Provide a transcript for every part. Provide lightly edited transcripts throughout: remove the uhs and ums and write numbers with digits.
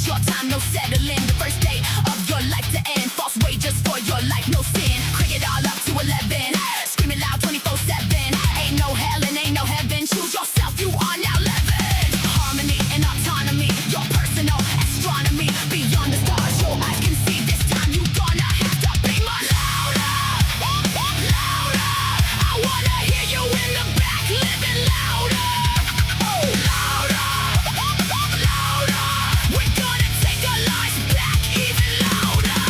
short time, no settling. The first day of your life to end. False wages for your life, no sin. Crank it all up to 11. Screaming loud 24/7. Ain't no hell and ain't no heaven. Choose yourself, you are now living. Harmony and autonomy, your personal astronomy. Beyond the stars, your eyes can see. This time you gonna have to be more louder. Louder. I wanna hear you in the back, living louder. Louder. Louder. We're gonna take our lives back even louder.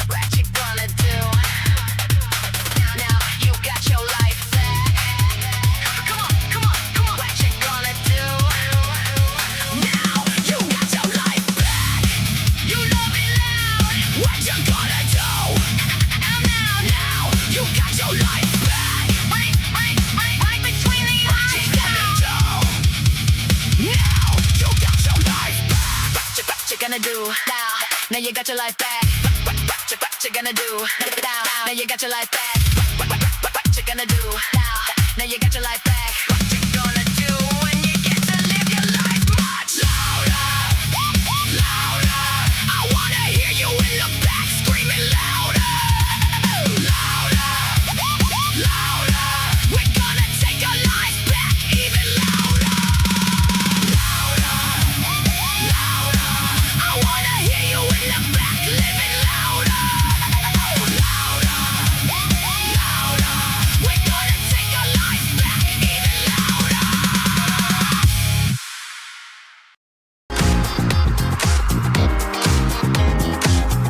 What you gonna do? Now you got your life back. Come on, come on, come on. What you gonna do? Now you got your life back. You love it loud. What you gonna do? Now you got your life back. Right between the eyes. What you gonna do? Now you got your life back. What you gonna do? Now you got your life back. What you gonna do? Now you got your life back. What you gonna do? Now you got your life back. What you gonna do when you get to live your life much louder? Louder. I wanna hear you in the back screaming louder. Louder. Louder. We're gonna take our lives back even louder. Louder. Louder. I wanna hear you in the back living louder. Louder. Louder. We're gonna take our lives back even louder.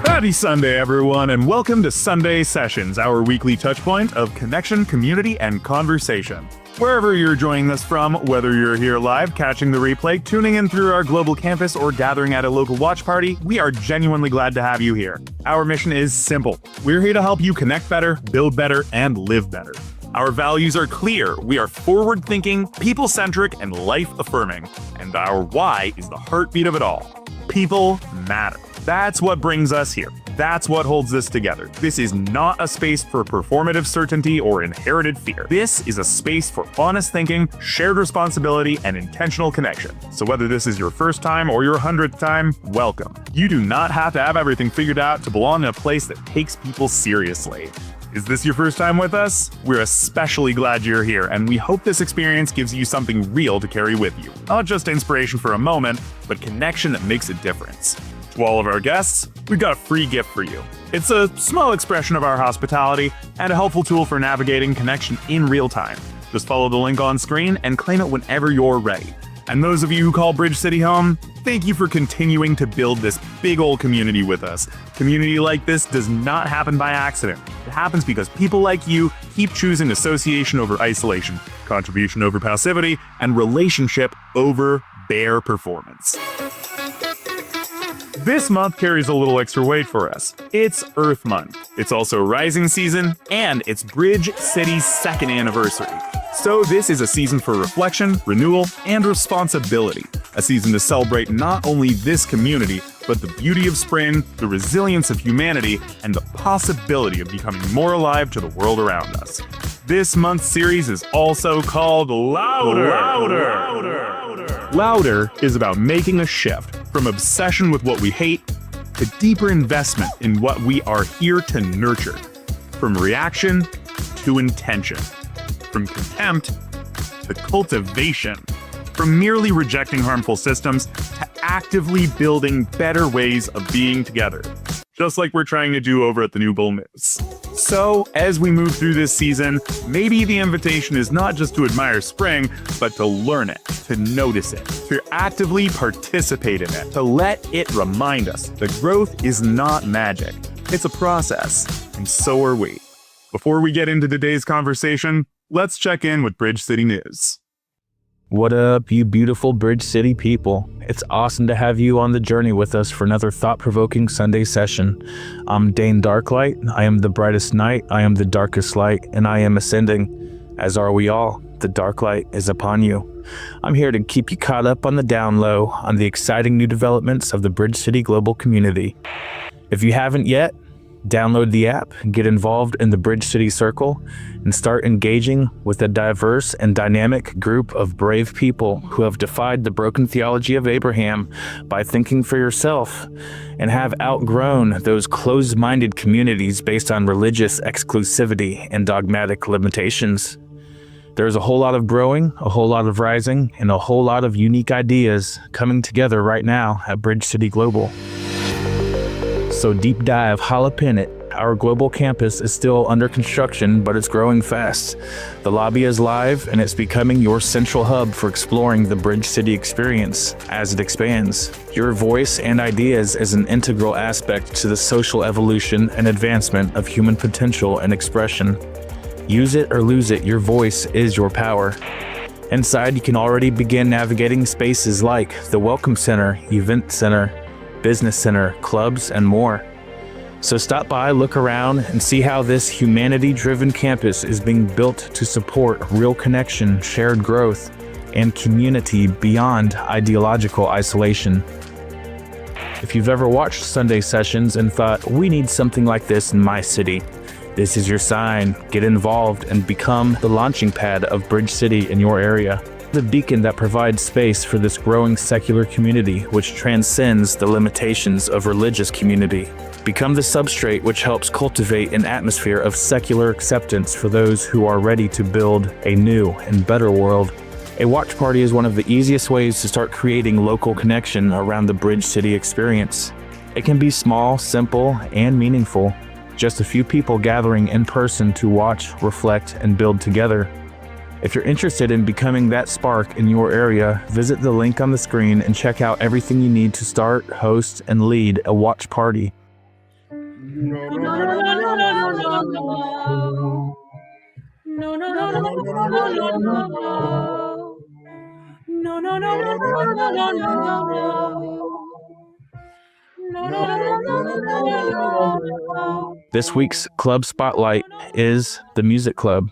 Happy Sunday, everyone, and welcome to Sunday Sessions, our weekly touchpoint of connection, community, and conversation. Wherever you're joining us from, whether you're here live, catching the replay, tuning in through our global campus, or gathering at a local watch party, we are genuinely glad to have you here. Our mission is simple. We're here to help you connect better, build better, and live better. Our values are clear. We are forward-thinking, people-centric, and life-affirming. And our why is the heartbeat of it all. People matter. That's what brings us here. That's what holds this together. This is not a space for performative certainty or inherited fear. This is a space for honest thinking, shared responsibility, and intentional connection. So whether this is your first time or your 100th time, welcome. You do not have to have everything figured out to belong in a place that takes people seriously. Is this your first time with us? We're especially glad you're here, and we hope this experience gives you something real to carry with you. Not just inspiration for a moment, but connection that makes a difference. To all of our guests, we've got a free gift for you. It's a small expression of our hospitality and a helpful tool for navigating connection in real time. Just follow the link on screen and claim it whenever you're ready. And those of you who call Bridge City home, thank you for continuing to build this big old community with us. Community like this does not happen by accident. It happens because people like you keep choosing association over isolation, contribution over passivity, and relationship over bare performance. This month carries a little extra weight for us. It's Earth Month. It's also rising season, and it's Bridge City's 2nd anniversary. So this is a season for reflection, renewal, and responsibility. A season to celebrate not only this community, but the beauty of spring, the resilience of humanity, and the possibility of becoming more alive to the world around us. This month's series is also called Louder. Louder is about making a shift from obsession with what we hate to deeper investment in what we are here to nurture. From reaction to intention. From contempt to cultivation. From merely rejecting harmful systems to actively building better ways of being together. Just like we're trying to do over at the New Bull News. So, as we move through this season, maybe the invitation is not just to admire spring, but to learn it, to notice it, to actively participate in it, to let it remind us that growth is not magic. It's a process, and so are we. Before we get into today's conversation, let's check in with Bridge City News. What up, you beautiful Bridge City people? It's awesome to have you on the journey with us for another thought-provoking Sunday session. I'm Dane Darklight. I am the brightest night. I am the darkest light, and I am ascending. As are we all. The dark light is upon you. I'm here to keep you caught up on the down low on the exciting new developments of the Bridge City global community. If you haven't yet, download the app, get involved in the Bridge City Circle, and start engaging with a diverse and dynamic group of brave people who have defied the broken theology of Abraham by thinking for yourself and have outgrown those closed-minded communities based on religious exclusivity and dogmatic limitations. There's a whole lot of growing, a whole lot of rising, and a whole lot of unique ideas coming together right now at Bridge City Global. So deep dive, hop up in it. Our global campus is still under construction, but it's growing fast. The lobby is live, and it's becoming your central hub for exploring the Bridge City experience as it expands. Your voice and ideas is an integral aspect to the social evolution and advancement of human potential and expression. Use it or lose it, your voice is your power. Inside, you can already begin navigating spaces like the Welcome Center, Event Center, Business Center, clubs, and more. So stop by, look around, and see how this humanity-driven campus is being built to support real connection, shared growth, and community beyond ideological isolation. If you've ever watched Sunday sessions and thought, we need something like this in my city, this is your sign. Get involved and become the launching pad of Bridge City in your area. The beacon that provides space for this growing secular community which transcends the limitations of religious community. Become the substrate which helps cultivate an atmosphere of secular acceptance for those who are ready to build a new and better world. A watch party is one of the easiest ways to start creating local connection around the Bridge City experience. It can be small, simple, and meaningful. Just a few people gathering in person to watch, reflect, and build together. If you're interested in becoming that spark in your area, visit the link on the screen and check out everything you need to start, host, and lead a watch party. This week's club spotlight is the Music Club.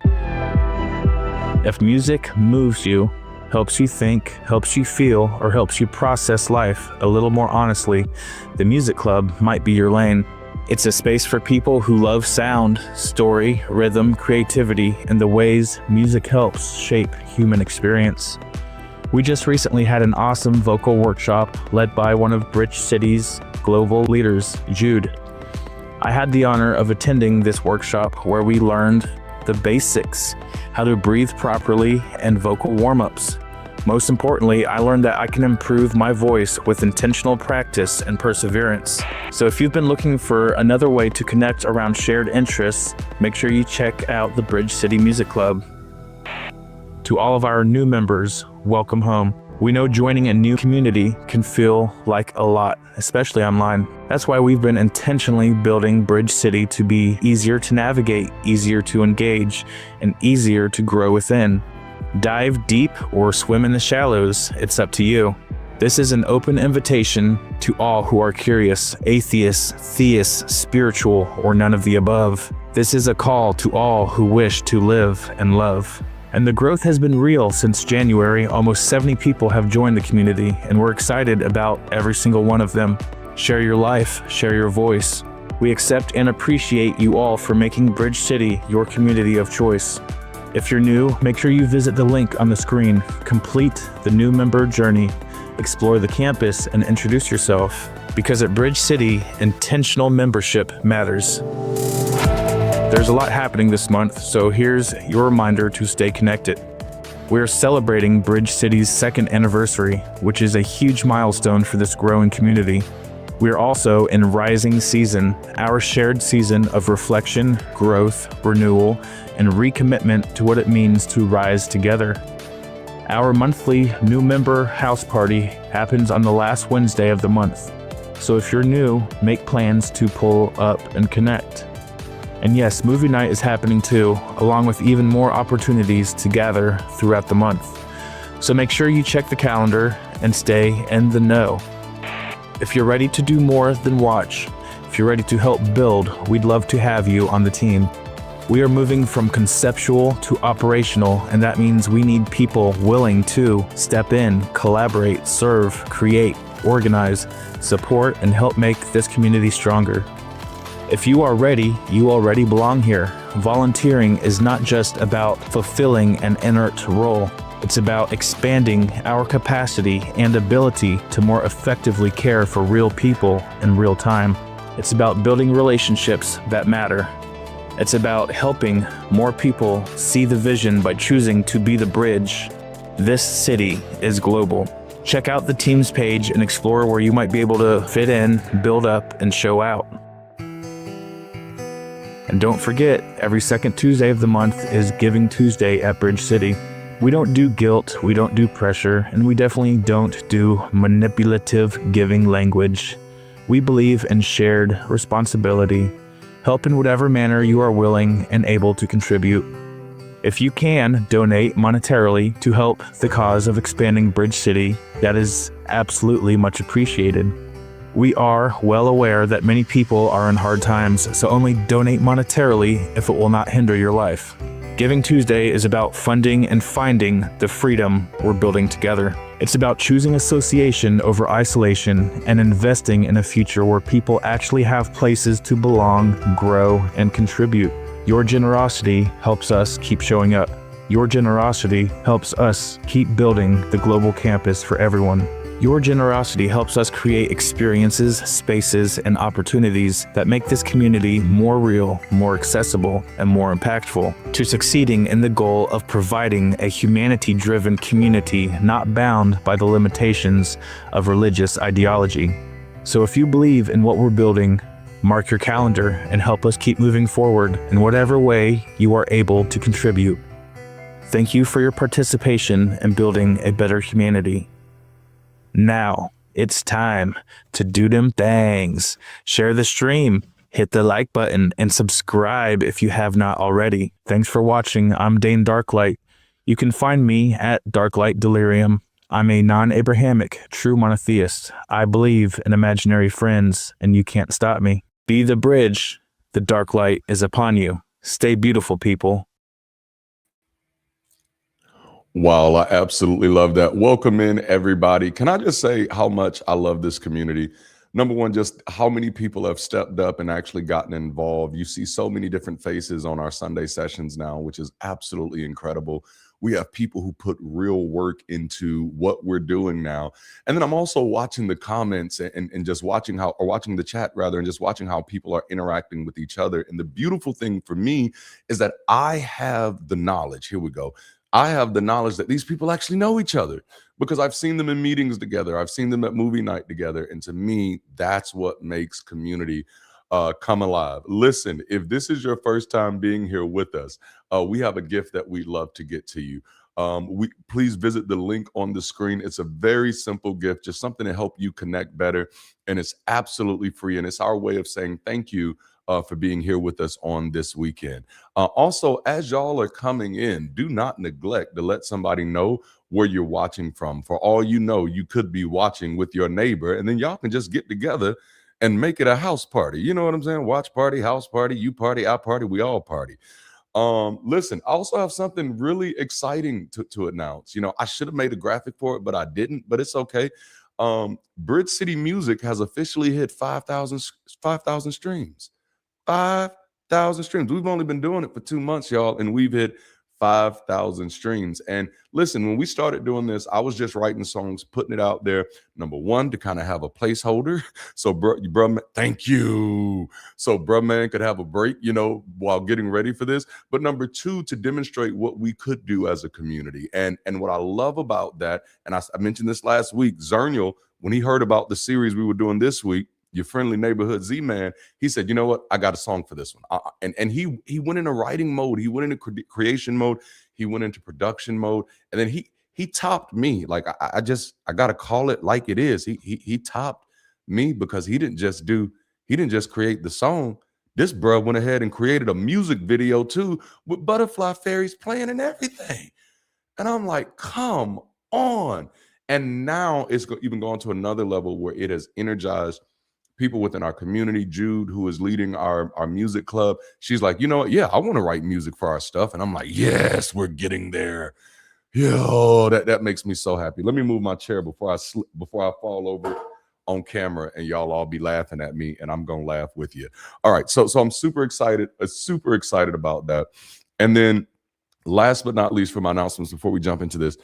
If music moves you, helps you think, helps you feel, or helps you process life a little more honestly, the Music Club might be your lane. It's a space for people who love sound, story, rhythm, creativity, and the ways music helps shape human experience. We just recently had an awesome vocal workshop led by one of Bridge City's global leaders, Jude. I had the honor of attending this workshop where we learned the basics, how to breathe properly, and vocal warm-ups. Most importantly, I learned that I can improve my voice with intentional practice and perseverance. So if you've been looking for another way to connect around shared interests, make sure you check out the Bridge City Music Club. To all of our new members, welcome home. We know joining a new community can feel like a lot, especially online. That's why we've been intentionally building Bridge City to be easier to navigate, easier to engage, and easier to grow within. Dive deep or swim in the shallows, it's up to you. This is an open invitation to all who are curious, atheists, theists, spiritual, or none of the above. This is a call to all who wish to live and love. And the growth has been real since January. Almost 70 people have joined the community, and we're excited about every single one of them. Share your life, share your voice. We accept and appreciate you all for making Bridge City your community of choice. If you're new, make sure you visit the link on the screen, complete the new member journey, explore the campus, and introduce yourself. Because at Bridge City, intentional membership matters. There's a lot happening this month, so here's your reminder to stay connected. We're celebrating Bridge City's 2nd anniversary, which is a huge milestone for this growing community. We're also in rising season, our shared season of reflection, growth, renewal, and recommitment to what it means to rise together. Our monthly new member house party happens on the last Wednesday of the month. So if you're new, make plans to pull up and connect. And yes, movie night is happening too, along with even more opportunities to gather throughout the month. So make sure you check the calendar and stay in the know. If you're ready to do more than watch, if you're ready to help build, we'd love to have you on the team. We are moving from conceptual to operational, and that means we need people willing to step in, collaborate, serve, create, organize, support, and help make this community stronger. If you are ready, you already belong here. Volunteering is not just about fulfilling an inert role. It's about expanding our capacity and ability to more effectively care for real people in real time. It's about building relationships that matter. It's about helping more people see the vision by choosing to be the bridge. This city is global. Check out the team's page and explore where you might be able to fit in, build up, and show out. And don't forget, every second Tuesday of the month is Giving Tuesday at Bridge City. We don't do guilt, we don't do pressure, and we definitely don't do manipulative giving language. We believe in shared responsibility. Help in whatever manner you are willing and able to contribute. If you can donate monetarily to help the cause of expanding Bridge City, that is absolutely much appreciated. We are well aware that many people are in hard times, so only donate monetarily if it will not hinder your life. Giving Tuesday is about funding and finding the freedom we're building together. It's about choosing association over isolation and investing in a future where people actually have places to belong, grow, and contribute. Your generosity helps us keep showing up. Your generosity helps us keep building the global campus for everyone. Your generosity helps us create experiences, spaces, and opportunities that make this community more real, more accessible, and more impactful to succeeding in the goal of providing a humanity-driven community not bound by the limitations of religious ideology. So if you believe in what we're building, mark your calendar and help us keep moving forward in whatever way you are able to contribute. Thank you for your participation in building a better humanity. Now, it's time to do them things. Share the stream, hit the like button, and subscribe if you have not already. Thanks for watching. I'm Dane Darklight. You can find me at Darklight Delirium. I'm a non-Abrahamic, true monotheist. I believe in imaginary friends, and you can't stop me. Be the bridge. The dark light is upon you. Stay beautiful, people. Wow, I absolutely love that. Welcome in, everybody. Can I just say how much I love this community? Number one, just how many people have stepped up and actually gotten involved. You see so many different faces on our Sunday sessions now, which is absolutely incredible. We have people who put real work into what we're doing now. And then I'm also watching the comments and just watching watching the chat rather, and just watching how people are interacting with each other. And the beautiful thing for me is that I have the knowledge. Here we go. I have the knowledge that these people actually know each other because I've seen them in meetings together. I've seen them at movie night together. And to me, that's what makes community come alive. Listen, if this is your first time being here with us, we have a gift that we'd love to get to you. Please visit the link on the screen. It's a very simple gift, just something to help you connect better. And it's absolutely free. And it's our way of saying thank you for being here with us on this weekend. Also, as y'all are coming in, do not neglect to let somebody know where you're watching from. For all you know, you could be watching with your neighbor, and then y'all can just get together and make it a house party. You know what I'm saying? Watch party, house party, you party, I party, we all party. Listen, I also have something really exciting to announce. You know, I should have made a graphic for it, but I didn't, but it's okay. Bridge City Music has officially hit 5,000 streams. 5,000 streams. We've only been doing it for 2 months, y'all, and we've hit 5,000 streams. And listen, when we started doing this, I was just writing songs, putting it out there. Number one, to kind of have a placeholder. So, bro, thank you. So, bro, man could have a break, you know, while getting ready for this. But number two, to demonstrate what we could do as a community. And what I love about that, and I mentioned this last week, Zernial, when he heard about the series we were doing this week, Your Friendly Neighborhood Z-Man, he said, you know what, I got a song for this one. And he went into writing mode. He went into creation mode. He went into production mode. And then he topped me. Like, I got to call it like it is. He topped me because he didn't just create the song. This bro went ahead and created a music video too with butterfly fairies playing and everything. And I'm like, come on. And now it's even gone to another level where it has energized people within our community. Jude, who is leading our music club, she's like, you know what? Yeah, I want to write music for our stuff. And I'm like, yes, we're getting there. Yo, that makes me so happy. Let me move my chair before I fall over on camera and y'all all be laughing at me and I'm gonna laugh with you. All right, so I'm super excited about that. And then last but not least, for my announcements before we jump into this,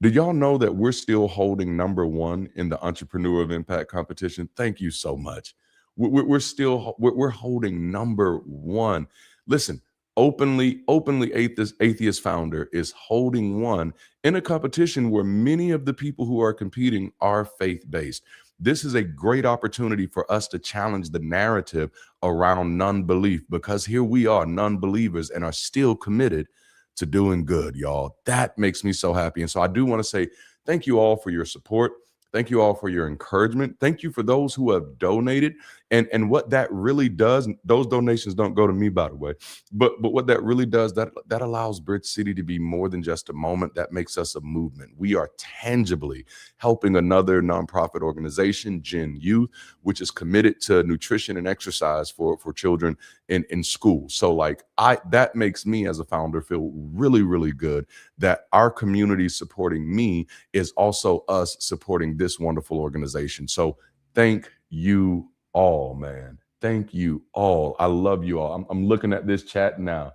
did y'all know that we're still holding number one in the Entrepreneur of Impact competition? Thank you so much. We're holding number one. Listen, openly atheist founder is holding one in a competition where many of the people who are competing are faith-based. This is a great opportunity for us to challenge the narrative around non-belief, because here we are, non-believers, and are still committed to doing good, y'all. That makes me so happy. And so I do want to say thank you all for your support. Thank you all for your encouragement. Thank you for those who have donated. And what that really does, those donations don't go to me, by the way, but what that really does, that allows Bridge City to be more than just a moment. That makes us a movement. We are tangibly helping another nonprofit organization, Gen Youth, which is committed to nutrition and exercise for children in school. So like that makes me as a founder feel really, really good that our community supporting me is also us supporting this wonderful organization. So thank you all, man. Thank you all. I love you all. I'm looking at this chat now.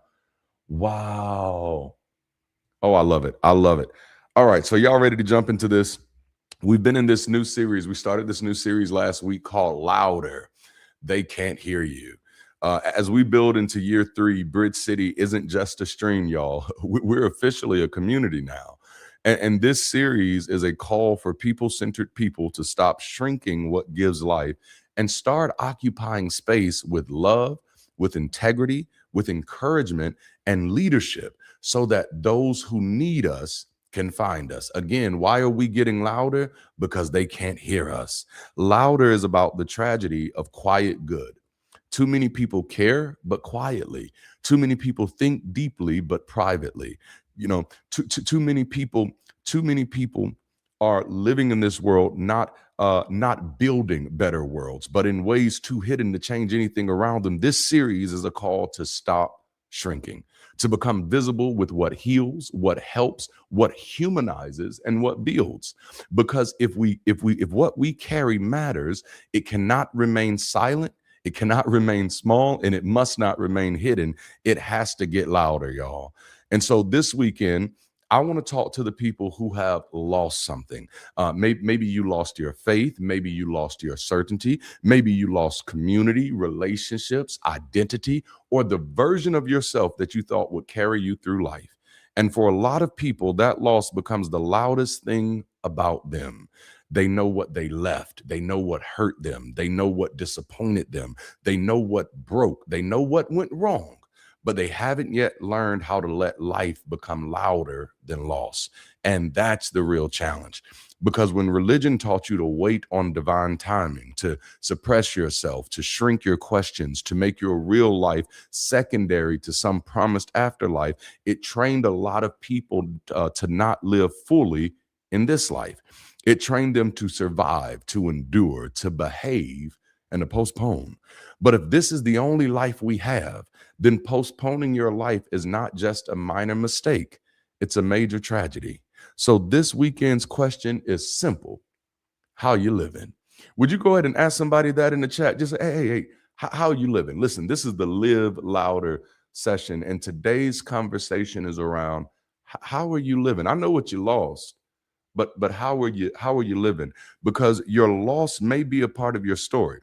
Wow. Oh, I love it. I love it. All right. So y'all ready to jump into this? We've been in this new series. We started this new series last week called Louder. They Can't Hear You. As we build into year 3, Bridge City isn't just a stream, y'all. We're officially a community now. And this series is a call for people-centered people to stop shrinking what gives life and start occupying space with love, with integrity, with encouragement, and leadership, so that those who need us can find us. Again, why are we getting louder? Because they can't hear us. Louder is about the tragedy of quiet good. Too many people care, but quietly. Too many people think deeply, but privately. You know, too many people are living in this world, not building better worlds, but in ways too hidden to change anything around them. This series is a call to stop shrinking, to become visible with what heals, what helps, what humanizes, and what builds. Because if what we carry matters, it cannot remain silent. It cannot remain small, and it must not remain hidden. It has to get louder, y'all. And so this weekend, I want to talk to the people who have lost something. Maybe you lost your faith. Maybe you lost your certainty. Maybe you lost community, relationships, identity, or the version of yourself that you thought would carry you through life. And for a lot of people, that loss becomes the loudest thing about them. They know what they left. They know what hurt them. They know what disappointed them. They know what broke. They know what went wrong. But they haven't yet learned how to let life become louder than loss. And that's the real challenge. Because when religion taught you to wait on divine timing, to suppress yourself, to shrink your questions, to make your real life secondary to some promised afterlife, it trained a lot of people to not live fully in this life. It trained them to survive, to endure, to behave, and to postpone. But if this is the only life we have, then postponing your life is not just a minor mistake, it's a major tragedy. So this weekend's question is simple. How you living? Would you go ahead and ask somebody that in the chat? Just say, hey, how you living? Listen, this is the Live Louder session, and today's conversation is around how are you living? I know what you lost, but how are you living? Because your loss may be a part of your story,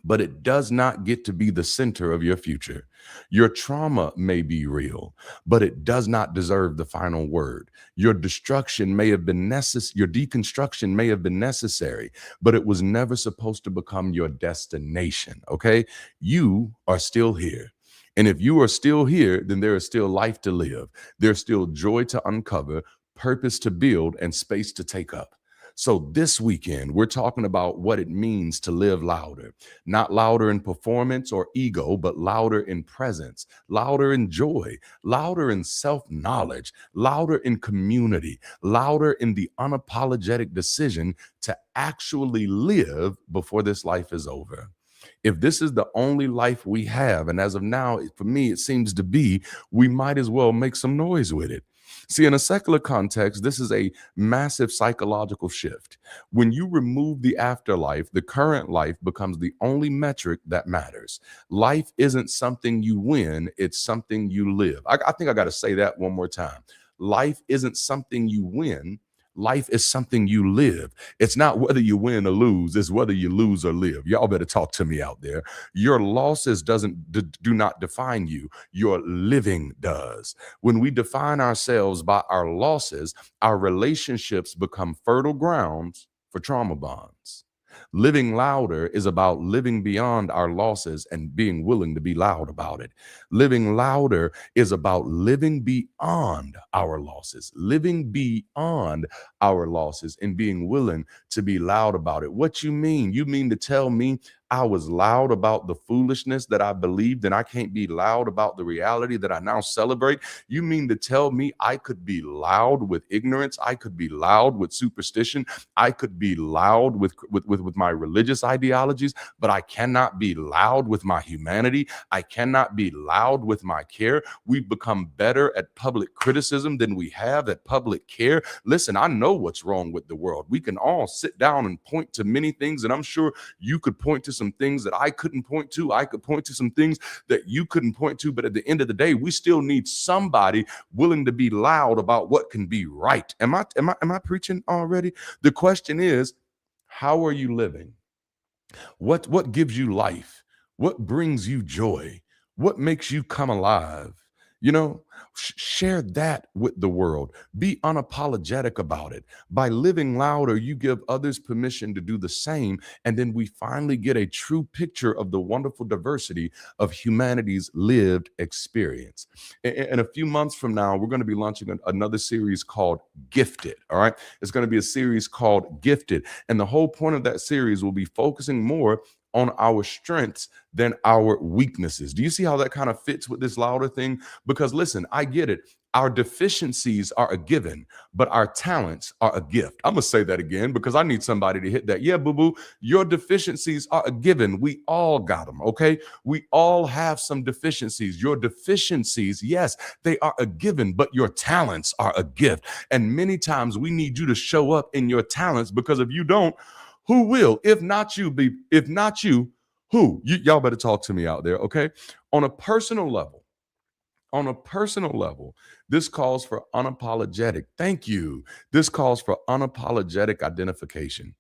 but it does not get to be the center of your future. Your trauma may be real, but it does not deserve the final word. Your destruction may have been necessary, your deconstruction may have been necessary, but it was never supposed to become your destination, okay? You are still here. And if you are still here, then there is still life to live. There's still joy to uncover, purpose to build, and space to take up. So this weekend, we're talking about what it means to live louder, not louder in performance or ego, but louder in presence, louder in joy, louder in self knowledge, louder in community, louder in the unapologetic decision to actually live before this life is over. If this is the only life we have, and as of now, for me, it seems to be, we might as well make some noise with it. See, in a secular context, this is a massive psychological shift. When you remove the afterlife, the current life becomes the only metric that matters. Life isn't something you win, it's something you live. I think I got to say that one more time. Life isn't something you win. Life is something you live. It's not whether you win or lose, it's whether you lose or live. Y'all better talk to me out there. Your losses do not define you. Your living does. When we define ourselves by our losses, our relationships become fertile grounds for trauma bonds. Living louder is about living beyond our losses and being willing to be loud about it. Living louder is about living beyond our losses, living beyond our losses and being willing to be loud about it. What you mean? You mean to tell me I was loud about the foolishness that I believed and I can't be loud about the reality that I now celebrate? You mean to tell me I could be loud with ignorance? I could be loud with superstition. I could be loud with my religious ideologies, but I cannot be loud with my humanity. I cannot be loud with my care. We've become better at public criticism than we have at public care. Listen, I know what's wrong with the world. We can all sit down and point to many things, and I'm sure you could point to some things that I couldn't point to. I could point to some things that you couldn't point to, but at the end of the day, we still need somebody willing to be loud about what can be right. Am I preaching already? The question is, how are you living? What gives you life? What brings you joy? What makes you come alive? You know, share that with the world. Be unapologetic about it. By living louder, you give others permission to do the same. And then we finally get a true picture of the wonderful diversity of humanity's lived experience. In a few months from now, we're going to be launching another series called Gifted. All right. It's going to be a series called Gifted. And the whole point of that series will be focusing more on our strengths than our weaknesses. Do you see how that kind of fits with this louder thing? Because listen, I get it. Our deficiencies are a given, but our talents are a gift. I'm going to say that again because I need somebody to hit that. Yeah, boo-boo, your deficiencies are a given. We all got them, okay? We all have some deficiencies. Your deficiencies, yes, they are a given, but your talents are a gift. And many times we need you to show up in your talents because if you don't, who will? If not you, who? Y'all better talk to me out there, okay? On a personal level, this calls for unapologetic. Thank you. This calls for unapologetic identification.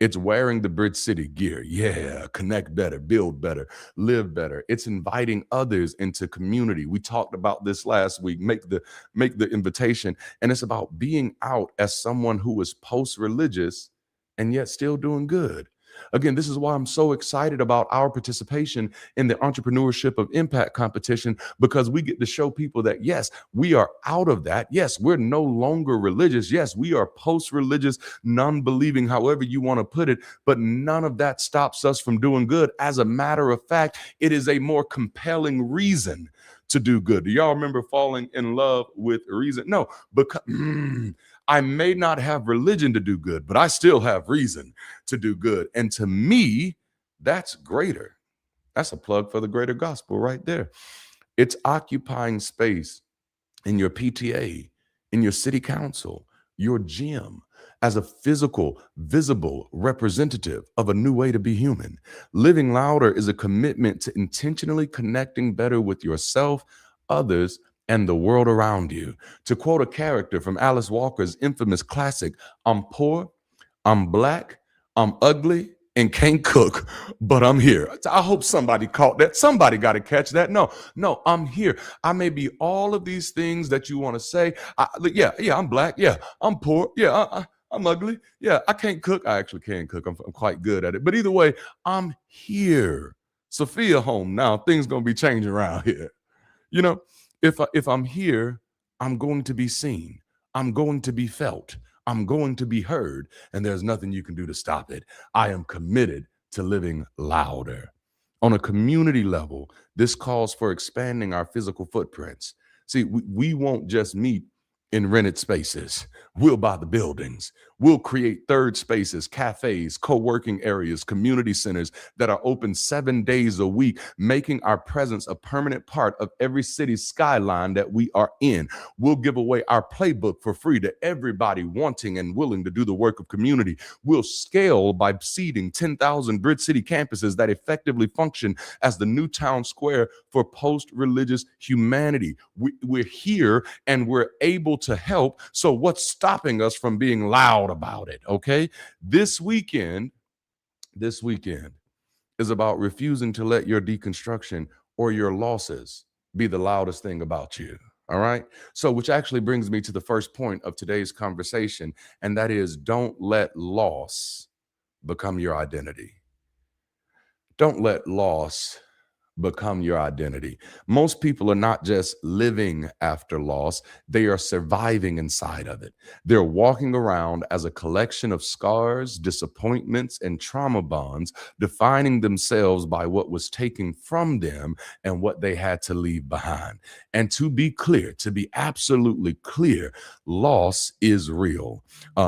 It's wearing the Bridge City gear. Yeah, connect better, build better, live better. It's inviting others into community. We talked about this last week. Make the invitation. And it's about being out as someone who is post-religious and yet still doing good. Again, this is why I'm so excited about our participation in the Entrepreneurship of Impact competition, because we get to show people that, yes, we are out of that. Yes, we're no longer religious. Yes, we are post-religious, non-believing, however you want to put it, but none of that stops us from doing good. As a matter of fact, it is a more compelling reason to do good. Do y'all remember falling in love with reason? No, because I may not have religion to do good, but I still have reason to do good. And to me, that's greater. That's a plug for the greater gospel right there. It's occupying space in your PTA, in your city council, your gym, as a physical, visible representative of a new way to be human. Living louder is a commitment to intentionally connecting better with yourself, others, and the world around you. To quote a character from Alice Walker's infamous classic, I'm poor, I'm black, I'm ugly, and can't cook, but I'm here. I hope somebody caught that. Somebody got to catch that. No, I'm here. I may be all of these things that you want to say. Yeah, I'm black. Yeah, I'm poor. Yeah, I'm ugly. Yeah, I can't cook. I actually can cook. I'm quite good at it. But either way, I'm here. Sophia home now. Things gonna be changing around here. You know, if I'm here, I'm going to be seen. I'm going to be felt. I'm going to be heard, and there's nothing you can do to stop it. I am committed to living louder. On a community level, this calls for expanding our physical footprints. See, we won't just meet in rented spaces. We'll buy the buildings. We'll create third spaces, cafes, co-working areas, community centers that are open 7 days a week, making our presence a permanent part of every city's skyline that we are in. We'll give away our playbook for free to everybody wanting and willing to do the work of community. We'll scale by seeding 10,000 Bridge City campuses that effectively function as the new town square for post-religious humanity. We're here and we're able to help. So what's stopping us from being loud about it? Okay. This weekend is about refusing to let your deconstruction or your losses be the loudest thing about you. All right. So, which actually brings me to the first point of today's conversation, and that is don't let loss become your identity. Don't let loss become your identity. Most people are not just living after loss, they are surviving inside of it. They're walking around as a collection of scars, disappointments, and trauma bonds, defining themselves by what was taken from them and what they had to leave behind. And to be clear, to be absolutely clear, loss is real.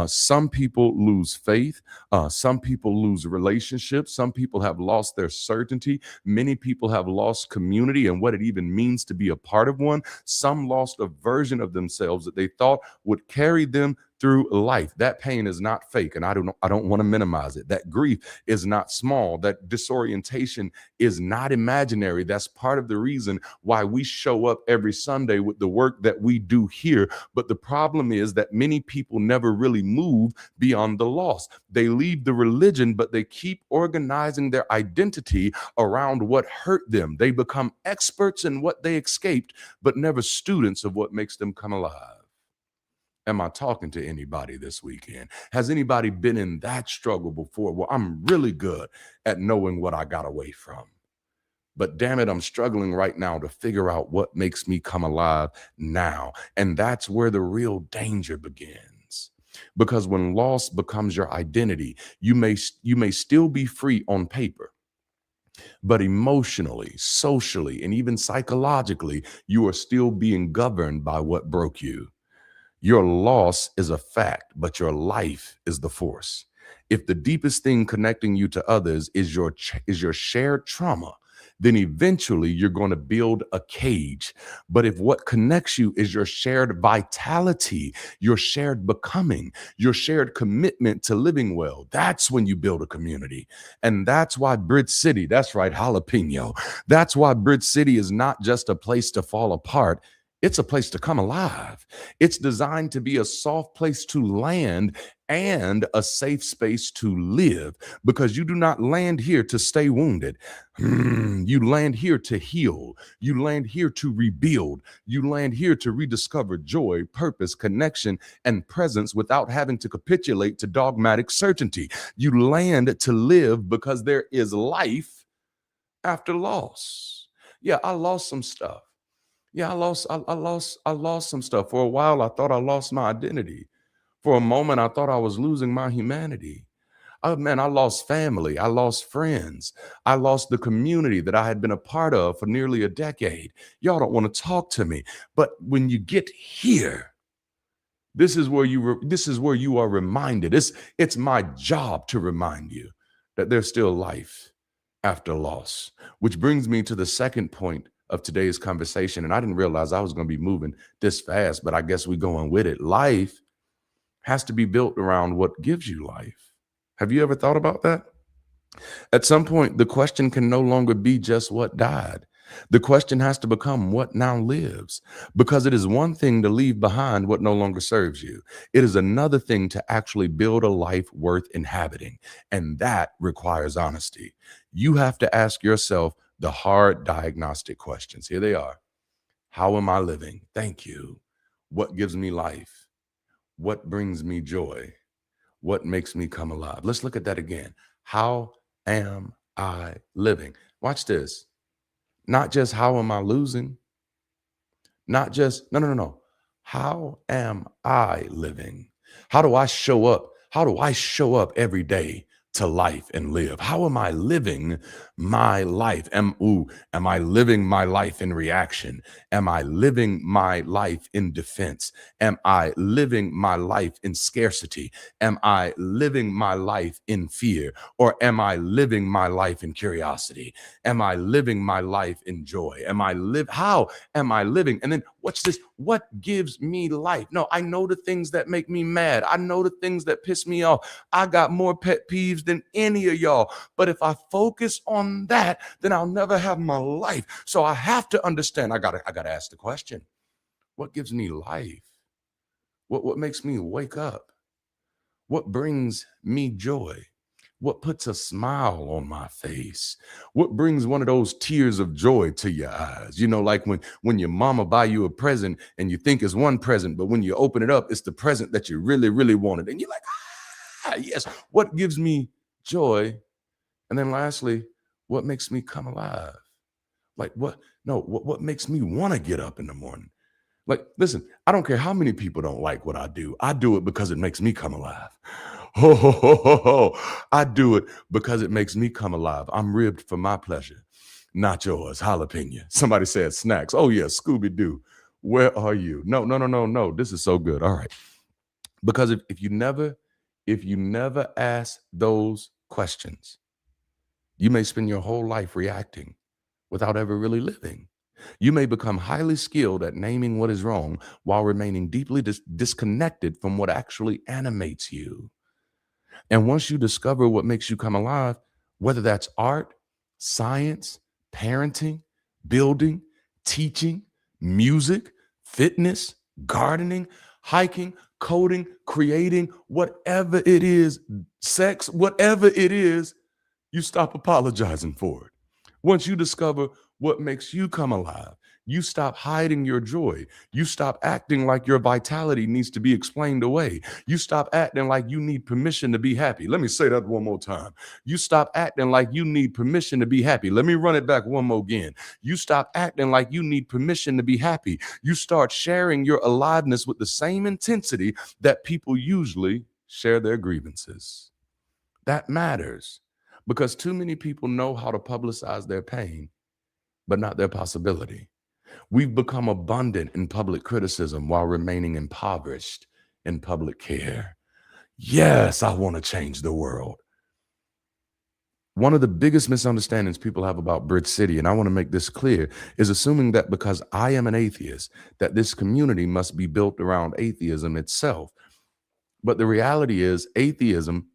Some people lose faith. Some people lose relationships. Some people have lost their certainty. Many people have lost community and what it even means to be a part of one. Some lost a version of themselves that they thought would carry them through life. That pain is not fake, and I don't want to minimize it. That grief is not small. That disorientation is not imaginary. That's part of the reason why we show up every Sunday with the work that we do here. But the problem is that many people never really move beyond the loss. They leave the religion, but they keep organizing their identity around what hurt them. They become experts in what they escaped, but never students of what makes them come alive. Am I talking to anybody this weekend? Has anybody been in that struggle before? Well, I'm really good at knowing what I got away from. But damn it, I'm struggling right now to figure out what makes me come alive now. And that's where the real danger begins. Because when loss becomes your identity, you may still be free on paper, but emotionally, socially, and even psychologically, you are still being governed by what broke you. Your loss is a fact, but your life is the force. If the deepest thing connecting you to others is your shared trauma, then eventually you're going to build a cage. But if what connects you is your shared vitality, your shared becoming, your shared commitment to living well, that's when you build a community. And that's why Bridge City, that's right, jalapeno. That's why Bridge City is not just a place to fall apart. It's a place to come alive. It's designed to be a soft place to land and a safe space to live, because you do not land here to stay wounded. You land here to heal. You land here to rebuild. You land here to rediscover joy, purpose, connection, and presence without having to capitulate to dogmatic certainty. You land to live because there is life after loss. Yeah, I lost some stuff. Yeah, I lost some stuff. For a while, I thought I lost my identity. For a moment, I thought I was losing my humanity. Oh man, I lost family. I lost friends. I lost the community that I had been a part of for nearly a decade. Y'all don't want to talk to me. But when you get here, this is where you are reminded. It's my job to remind you that there's still life after loss. Which brings me to the second point of today's conversation. And I didn't realize I was going to be moving this fast, but I guess we're going with it. Life has to be built around what gives you life. Have you ever thought about that? At some point, the question can no longer be just what died. The question has to become what now lives, because it is one thing to leave behind what no longer serves you. It is another thing to actually build a life worth inhabiting. And that requires honesty. You have to ask yourself the hard diagnostic questions. Here they are. How am I living? Thank you. What gives me life? What brings me joy? What makes me come alive? Let's look at that again. How am I living? Watch this. Not just how am I losing? Not just, no. How am I living? How do I show up? How do I show up every day to life and live? How am I living my life? Am I living my life in reaction? Am I living my life in defense? Am I living my life in scarcity? Am I living my life in fear? Or am I living my life in curiosity? Am I living my life in joy? How am I living? And then watch this. What gives me life? No, I know the things that make me mad. I know the things that piss me off. I got more pet peeves than any of y'all. But if I focus on that, then I'll never have my life. So I have to understand. I gotta ask the question: what gives me life? What makes me wake up? What brings me joy? What puts a smile on my face? What brings one of those tears of joy to your eyes? You know, like when your mama buy you a present and you think it's one present, but when you open it up, it's the present that you really, really wanted. And you're like, yes. What gives me joy? And then lastly, what makes me come alive? Like what makes me want to get up in the morning? Like, listen, I don't care how many people don't like what I do. I do it because it makes me come alive. Ho, ho, ho, ho, ho. I do it because it makes me come alive. I'm ribbed for my pleasure, not yours. Jalapeno. Somebody said snacks. Oh, yeah, Scooby-Doo. Where are you? No, no, no, no, no. This is so good. All right. Because if you never ask those questions, you may spend your whole life reacting without ever really living. You may become highly skilled at naming what is wrong while remaining deeply disconnected from what actually animates you. And once you discover what makes you come alive, whether that's art, science, parenting, building, teaching, music, fitness, gardening, hiking, coding, creating, whatever it is, sex, whatever it is, you stop apologizing for it. Once you discover what makes you come alive, you stop hiding your joy. You stop acting like your vitality needs to be explained away. You stop acting like you need permission to be happy. Let me say that one more time. You stop acting like you need permission to be happy. Let me run it back one more again. You stop acting like you need permission to be happy. You start sharing your aliveness with the same intensity that people usually share their grievances. That matters because too many people know how to publicize their pain, but not their possibility. We've become abundant in public criticism while remaining impoverished in public care. Yes, I want to change the world. One of the biggest misunderstandings people have about Bridge City, and I want to make this clear, is assuming that because I am an atheist, that this community must be built around atheism itself. But the reality is, atheism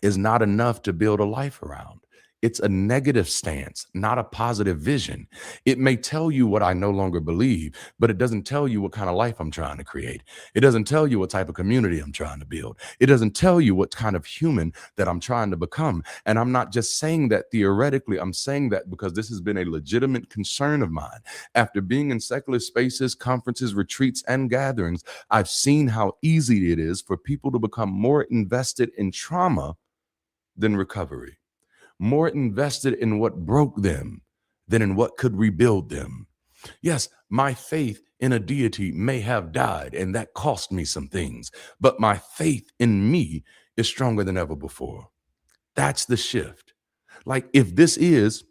is not enough to build a life around. It's a negative stance, not a positive vision. It may tell you what I no longer believe, but it doesn't tell you what kind of life I'm trying to create. It doesn't tell you what type of community I'm trying to build. It doesn't tell you what kind of human that I'm trying to become. And I'm not just saying that theoretically, I'm saying that because this has been a legitimate concern of mine. After being in secular spaces, conferences, retreats, and gatherings, I've seen how easy it is for people to become more invested in trauma than recovery, more invested in what broke them than in what could rebuild them. Yes, my faith in a deity may have died, and that cost me some things, but my faith in me is stronger than ever before. That's the shift. Like, if this is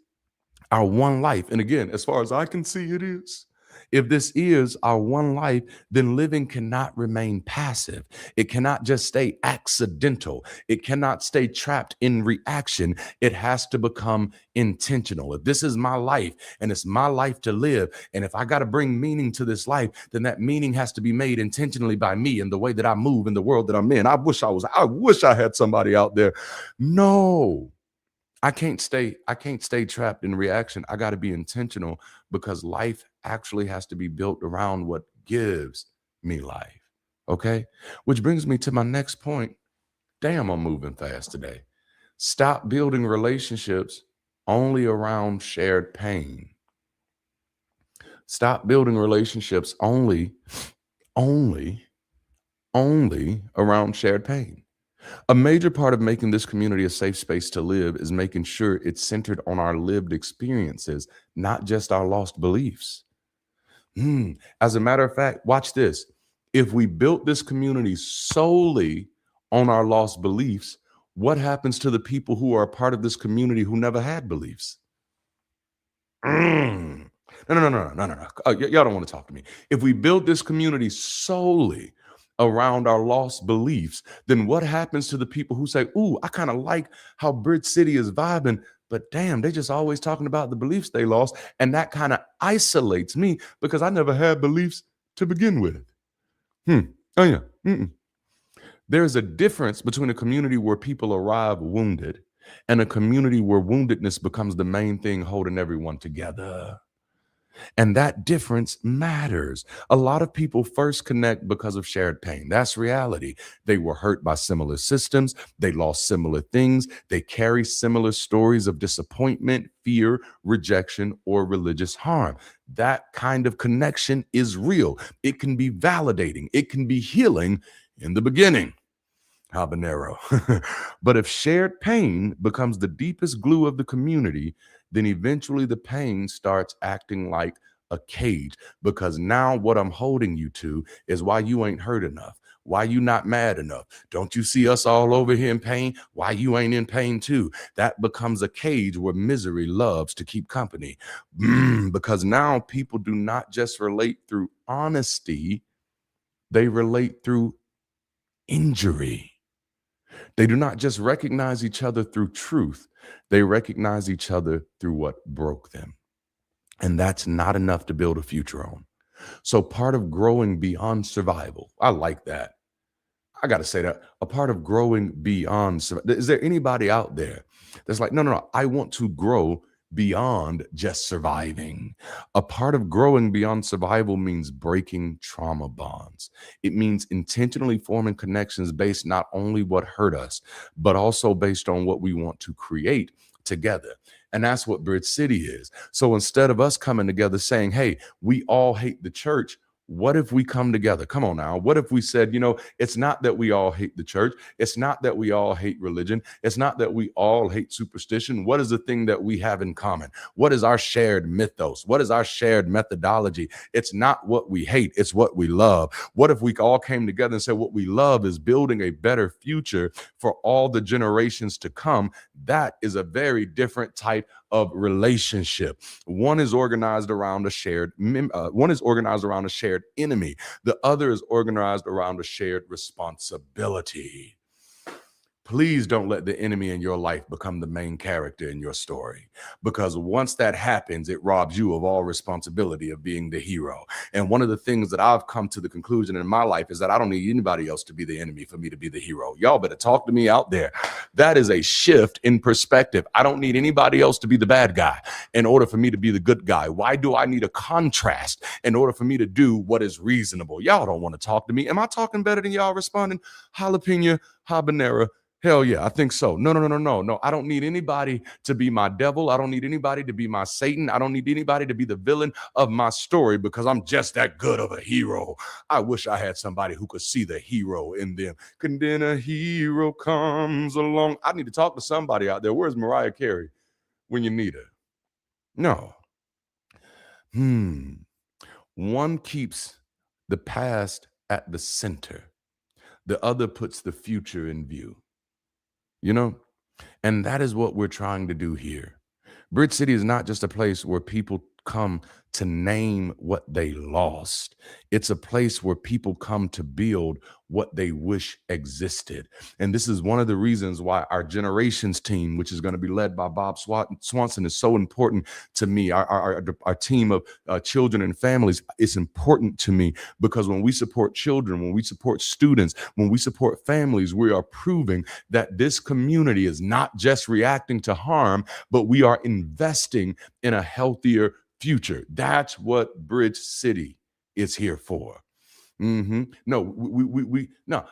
our one life, and again, as far as I can see, it is. If this is our one life, then living cannot remain passive. It cannot just stay accidental. It cannot stay trapped in reaction. It has to become intentional. If this is my life and it's my life to live, and if I got to bring meaning to this life, then that meaning has to be made intentionally by me in the way that I move in the world that I'm in. I wish I had somebody out there. No. I can't stay trapped in reaction. I got to be intentional because life actually has to be built around what gives me life. Okay? Which brings me to my next point. Damn, I'm moving fast today. Stop building relationships only around shared pain. Stop building relationships only around shared pain. A major part of making this community a safe space to live is making sure it's centered on our lived experiences, not just our lost beliefs. As a matter of fact, watch this. If we built this community solely on our lost beliefs, what happens to the people who are a part of this community who never had beliefs? No, no, no, no, no, no, no. Y'all don't want to talk to me. If we build this community solely around our lost beliefs, then what happens to the people who say, "Ooh, I kind of like how Bridge City is vibing, but damn, they just always talking about the beliefs they lost," and that kind of isolates me because I never had beliefs to begin with. Oh yeah. There's a difference between a community where people arrive wounded and a community where woundedness becomes the main thing holding everyone together. And that difference matters. A lot of people first connect because of shared pain. That's reality. They were hurt by similar systems. They lost similar things. They carry similar stories of disappointment, fear, rejection, or religious harm. That kind of connection is real. It can be validating. It can be healing in the beginning. Habanero. But if shared pain becomes the deepest glue of the community, then eventually the pain starts acting like a cage, because now what I'm holding you to is why you ain't hurt enough. Why you not mad enough? Don't you see us all over here in pain? Why you ain't in pain too? That becomes a cage where misery loves to keep company. Because now people do not just relate through honesty, they relate through injury. They do not just recognize each other through truth, they recognize each other through what broke them. And that's not enough to build a future on. So, part of growing beyond survival, I like that. I got to say that a part of growing beyond, is there anybody out there that's like, no, no, no, I want to grow beyond just surviving? A part of growing beyond survival means breaking trauma bonds. It means intentionally forming connections based not only what hurt us, but also based on what we want to create together. And that's what Bridge City is. So instead of us coming together saying, hey, we all hate the church, what if we come together? Come on now. What if we said, it's not that we all hate the church. It's not that we all hate religion. It's not that we all hate superstition. What is the thing that we have in common? What is our shared mythos? What is our shared methodology? It's not what we hate. It's what we love. What if we all came together and said what we love is building a better future for all the generations to come? That is a very different type of relationship. One is organized around a shared enemy. The other is organized around a shared responsibility. Please don't let the enemy in your life become the main character in your story, because once that happens, it robs you of all responsibility of being the hero. And one of the things that I've come to the conclusion in my life is that I don't need anybody else to be the enemy for me to be the hero. Y'all better talk to me out there. That is a shift in perspective. I don't need anybody else to be the bad guy in order for me to be the good guy. Why do I need a contrast in order for me to do what is reasonable? Y'all don't want to talk to me. Am I talking better than y'all responding? Jalapeno, habanero. Hell yeah, I think so. No. I don't need anybody to be my devil. I don't need anybody to be my Satan. I don't need anybody to be the villain of my story, because I'm just that good of a hero. I wish I had somebody who could see the hero in them. And then a hero comes along. I need to talk to somebody out there. Where's Mariah Carey when you need her? No. One keeps the past at the center. The other puts the future in view. And that is what we're trying to do here. Bridge City is not just a place where people come to name what they lost. It's a place where people come to build what they wish existed. And this is one of the reasons why our generations team, which is going to be led by Bob Swanson, is so important to me. Our team of children and families is important to me, because when we support children, when we support students, when we support families, we are proving that this community is not just reacting to harm, but we are investing in a healthier future. That's what Bridge City is here for. No, no.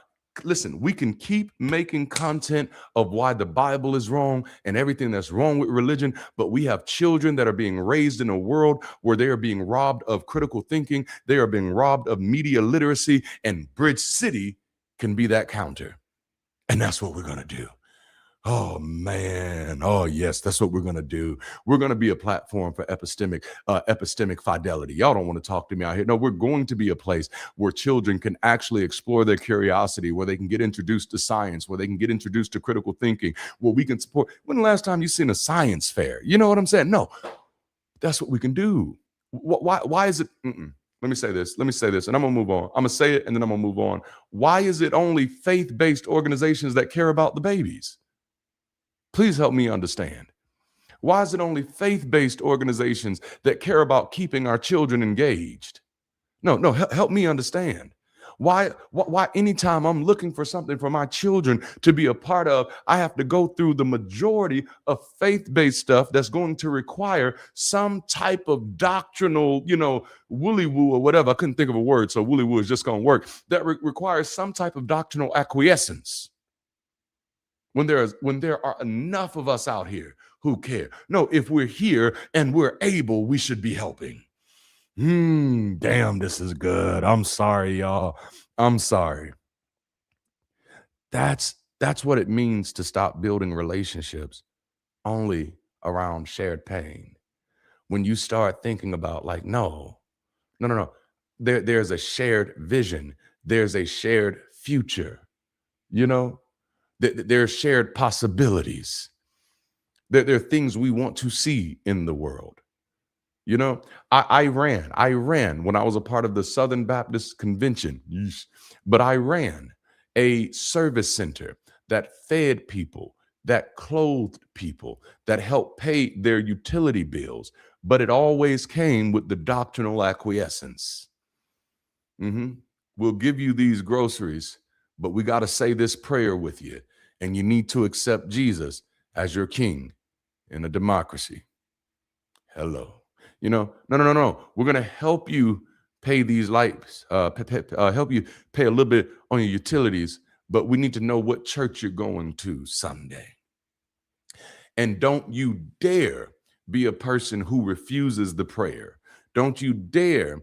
Listen, we can keep making content of why the Bible is wrong and everything that's wrong with religion, but we have children that are being raised in a world where they are being robbed of critical thinking. They are being robbed of media literacy, and Bridge City can be that counter. And that's what we're going to do. Oh man. Oh yes, that's what we're gonna do. We're gonna be a platform for epistemic fidelity. Y'all don't want to talk to me out here. No, we're going to be a place where children can actually explore their curiosity, where they can get introduced to science, where they can get introduced to critical thinking, where we can support. When the last time you seen a science fair? You know what I'm saying? No, that's what we can do. Why is it? Let me say this. Let me say this, and I'm gonna move on. I'm gonna say it, and then I'm gonna move on. Why is it only faith-based organizations that care about the babies? Please help me understand. Why is it only faith-based organizations that care about keeping our children engaged? No, help me understand. Why anytime I'm looking for something for my children to be a part of, I have to go through the majority of faith-based stuff that's going to require some type of doctrinal, woolly woo or whatever. I couldn't think of a word, so woolly woo is just going to work. That requires some type of doctrinal acquiescence. When there are enough of us out here who care. No, if we're here and we're able, we should be helping. Damn, this is good. I'm sorry, y'all. I'm sorry. That's what it means to stop building relationships only around shared pain. When you start thinking about like, no. There's a shared vision. There's a shared future. There are shared possibilities. There are things we want to see in the world. I ran when I was a part of the Southern Baptist Convention, but I ran a service center that fed people, that clothed people, that helped pay their utility bills, but it always came with the doctrinal acquiescence. We'll give you these groceries, but we got to say this prayer with you, and you need to accept Jesus as your king in a democracy. Hello. No. We're going to help you pay these lights, help you pay a little bit on your utilities, but we need to know what church you're going to Sunday. And don't you dare be a person who refuses the prayer. Don't you dare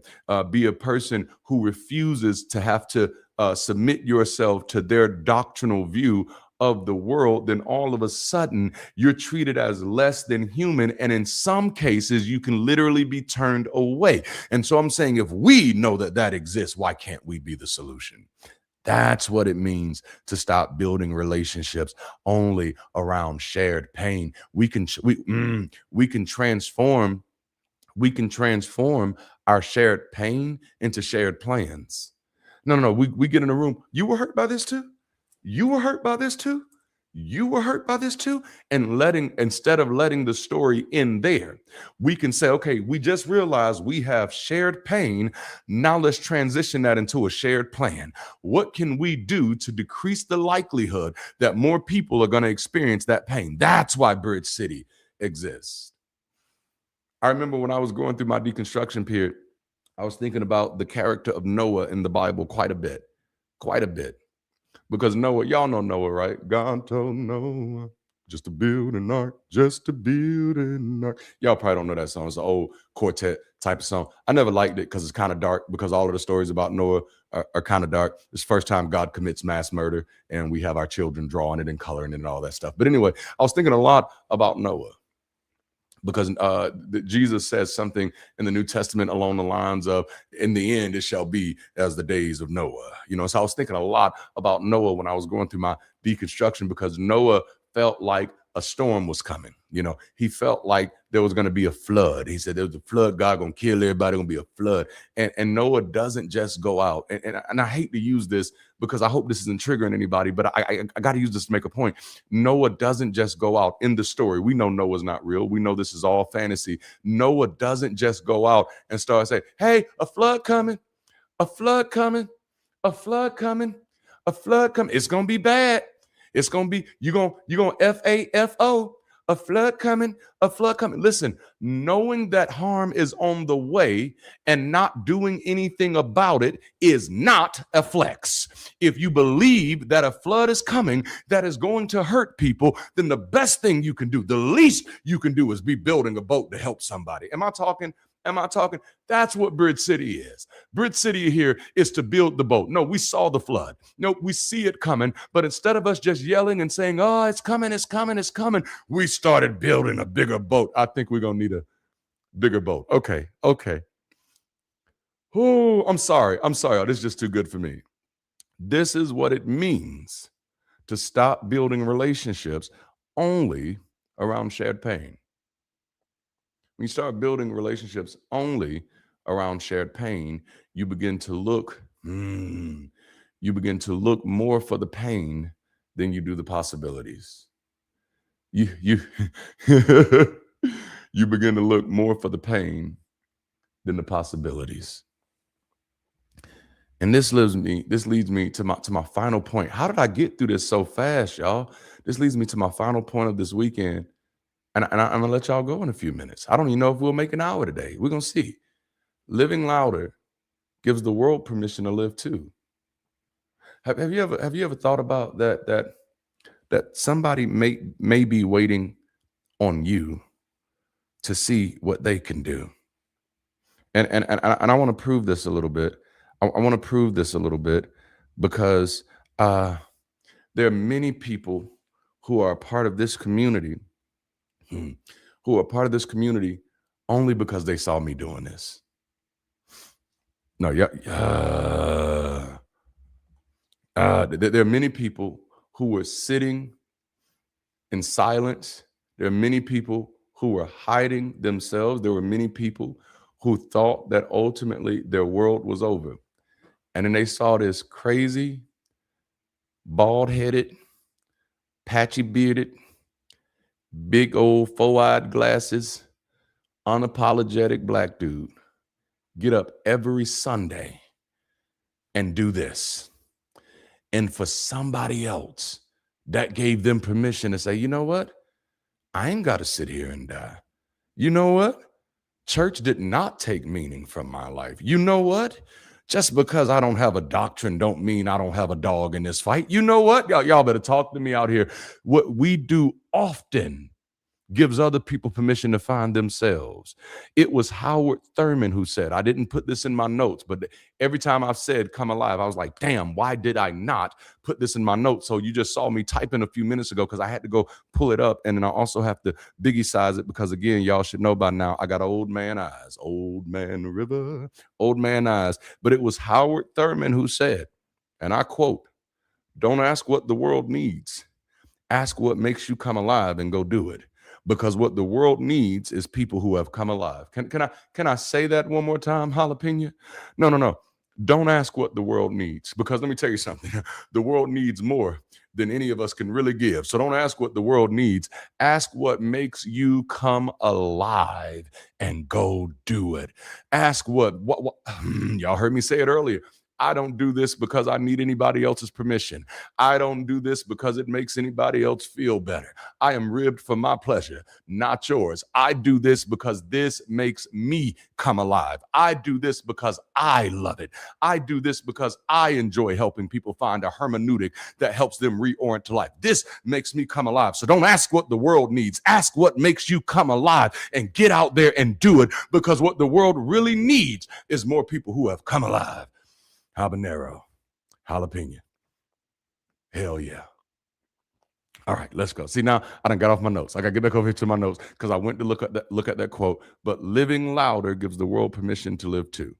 be a person who refuses to have to submit yourself to their doctrinal view of the world. Then all of a sudden you're treated as less than human. And in some cases, you can literally be turned away. And so I'm saying, if we know that exists, why can't we be the solution? That's what it means to stop building relationships only around shared pain. We can transform our shared pain into shared plans. No. We get in a room. You were hurt by this too? You were hurt by this too? You were hurt by this too? And instead of letting the story end there, we can say, okay, we just realized we have shared pain. Now let's transition that into a shared plan. What can we do to decrease the likelihood that more people are going to experience that pain? That's why Bridge City exists. I remember when I was going through my deconstruction period, I was thinking about the character of Noah in the Bible quite a bit. Because Noah, y'all know Noah, right? God told Noah just to build an ark, just to build an ark. Y'all probably don't know that song. It's an old quartet type of song. I never liked it because it's kind of dark, because all of the stories about Noah are kind of dark. It's the first time God commits mass murder, and we have our children drawing it and coloring it and all that stuff. But anyway, I was thinking a lot about Noah, because Jesus says something in the New Testament along the lines of, in the end, it shall be as the days of Noah. So I was thinking a lot about Noah when I was going through my deconstruction, because Noah felt like a storm was coming. He felt like there was going to be a flood. He said there was a flood. God going to kill everybody. Going to be a flood. And Noah doesn't just go out. And I hate to use this because I hope this isn't triggering anybody, but I got to use this to make a point. Noah doesn't just go out in the story. We know Noah's not real. We know this is all fantasy. Noah doesn't just go out and start saying, hey, a flood coming, a flood coming, a flood coming, a flood coming. It's going to be bad. It's going to be, you're going to FAFO, a flood coming, a flood coming. Listen, knowing that harm is on the way and not doing anything about it is not a flex. If you believe that a flood is coming that is going to hurt people, then the best thing you can do, the least you can do, is be building a boat to help somebody. Am I talking Am I talking? That's what Bridge City is. Bridge City here is to build the boat. No, we saw the flood. No, we see it coming. But instead of us just yelling and saying, oh, it's coming, it's coming, it's coming, we started building a bigger boat. I think we're going to need a bigger boat. Okay. Oh, I'm sorry. This is just too good for me. This is what it means to stop building relationships only around shared pain. When you start building relationships only around shared pain, you begin to look more for the pain than you do the possibilities. You you begin to look more for the pain than the possibilities. And this leads me to my final point. How did I get through this so fast, y'all? This leads me to my final point of this weekend. And I'm gonna let y'all go in a few minutes. I don't even know if we'll make an hour today. We're gonna see. Living louder gives the world permission to live too. Have you ever thought about that somebody may be waiting on you to see what they can do? And I want to prove this a little bit. I want to prove this a little bit because there are many people who are a part of this community only because they saw me doing this. No, there are many people who were sitting in silence. There are many people who were hiding themselves. There were many people who thought that ultimately their world was over. And then they saw this crazy, bald-headed, patchy-bearded, big old four-eyed glasses, unapologetic black dude get up every Sunday and do this. And for somebody else, that gave them permission to say, you know what? I ain't got to sit here and die. You know what? Church did not take meaning from my life. You know what? Just because I don't have a doctrine don't mean I don't have a dog in this fight. You know what? Y'all better talk to me out here. What we do often gives other people permission to find themselves. It was Howard Thurman who said, I didn't put this in my notes, but every time I've said come alive, I was like, damn, why did I not put this in my notes? So you just saw me typing a few minutes ago because I had to go pull it up. And then I also have to biggie size it because, again, y'all should know by now, I got old man eyes, old man river, old man eyes. But it was Howard Thurman who said, and I quote, don't ask what the world needs. Ask what makes you come alive and go do it. Because what the world needs is people who have come alive. Can I say that one more time, jalapeno? No. Don't ask what the world needs, because let me tell you something. The world needs more than any of us can really give. So don't ask what the world needs. Ask what makes you come alive and go do it. Ask what y'all heard me say it earlier. I don't do this because I need anybody else's permission. I don't do this because it makes anybody else feel better. I am ribbed for my pleasure, not yours. I do this because this makes me come alive. I do this because I love it. I do this because I enjoy helping people find a hermeneutic that helps them reorient to life. This makes me come alive. So don't ask what the world needs. Ask what makes you come alive and get out there and do it, because what the world really needs is more people who have come alive. Habanero, jalapeno. Hell yeah. All right, let's go. See, now I done got off my notes. I got to get back over here to my notes because I went to look at that quote. But living louder gives the world permission to live too.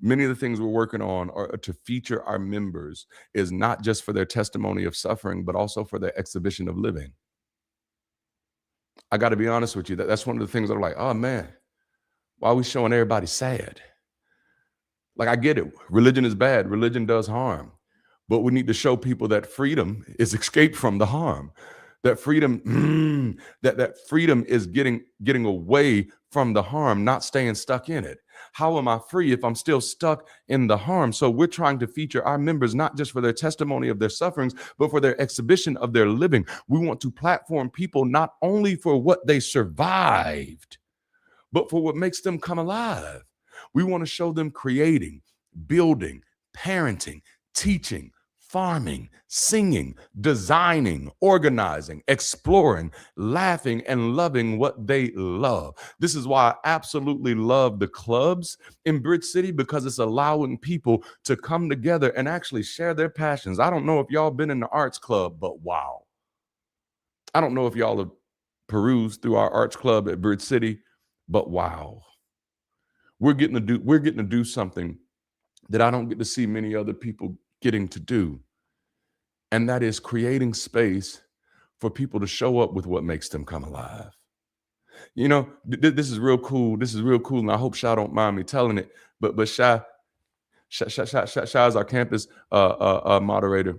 Many of the things we're working on are to feature our members is not just for their testimony of suffering, but also for their exhibition of living. I got to be honest with you. That's one of the things that are like, oh man, why are we showing everybody sad? Like, I get it. Religion is bad. Religion does harm. But we need to show people that freedom is escape from the harm. That freedom, that freedom is getting away from the harm, not staying stuck in it. How am I free if I'm still stuck in the harm? So we're trying to feature our members not just for their testimony of their sufferings, but for their exhibition of their living. We want to platform people not only for what they survived, but for what makes them come alive. We want to show them creating, building, parenting, teaching, farming, singing, designing, organizing, exploring, laughing, and loving what they love. This is why I absolutely love the clubs in Bridge City, because it's allowing people to come together and actually share their passions. I don't know if y'all been in the arts club, but wow. I don't know if y'all have perused through our arts club at Bridge City, but wow. We're getting to do something that I don't get to see many other people getting to do. And that is creating space for people to show up with what makes them come alive. You know, this is real cool. This is real cool. And I hope Sha don't mind me telling it. But Sha is our campus moderator.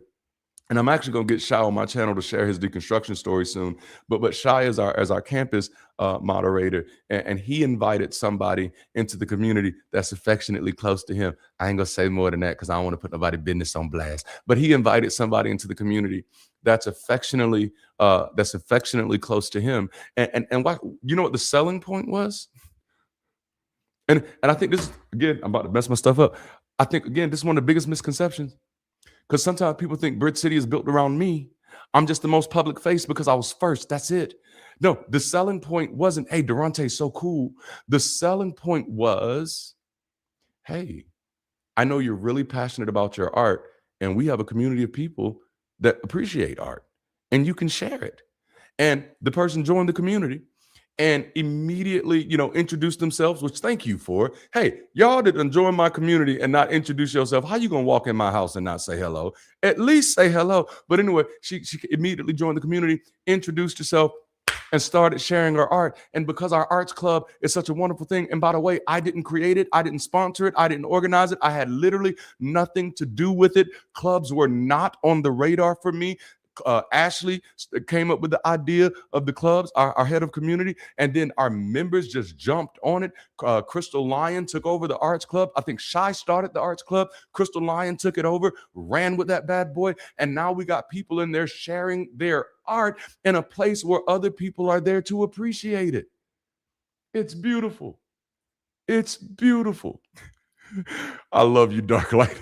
And I'm actually going to get Shai on my channel to share his deconstruction story soon. But Shai is our campus moderator, and he invited somebody into the community that's affectionately close to him. I ain't gonna say more than that because I don't want to put nobody's business on blast. But he invited somebody into the community that's affectionately close to him. And what, you know what the selling point was? And I think this, again, I'm about to mess my stuff up. I think, again, this is one of the biggest misconceptions. Because sometimes people think Bridge City is built around me. I'm just the most public face because I was first. That's it. No, the selling point wasn't, hey, Darante's so cool. The selling point was, hey, I know you're really passionate about your art, and we have a community of people that appreciate art, and you can share it. And the person joined the community and immediately, introduce themselves, which thank you for. Hey, y'all that join my community and not introduce yourself, how you gonna walk in my house and not say hello? At least say hello. But anyway, she immediately joined the community, introduced herself, and started sharing her art. And because our arts club is such a wonderful thing, and by the way, I didn't create it, I didn't sponsor it, I didn't organize it, I had literally nothing to do with it. Clubs were not on the radar for me. Ashley came up with the idea of the clubs, our head of community, and then our members just jumped on it. Crystal Lyon took over the arts club. I think Shai started the arts club. Crystal Lyon took it over, ran with that bad boy, and now we got people in there sharing their art in a place where other people are there to appreciate it. It's beautiful. It's beautiful. I love you, Dark Light.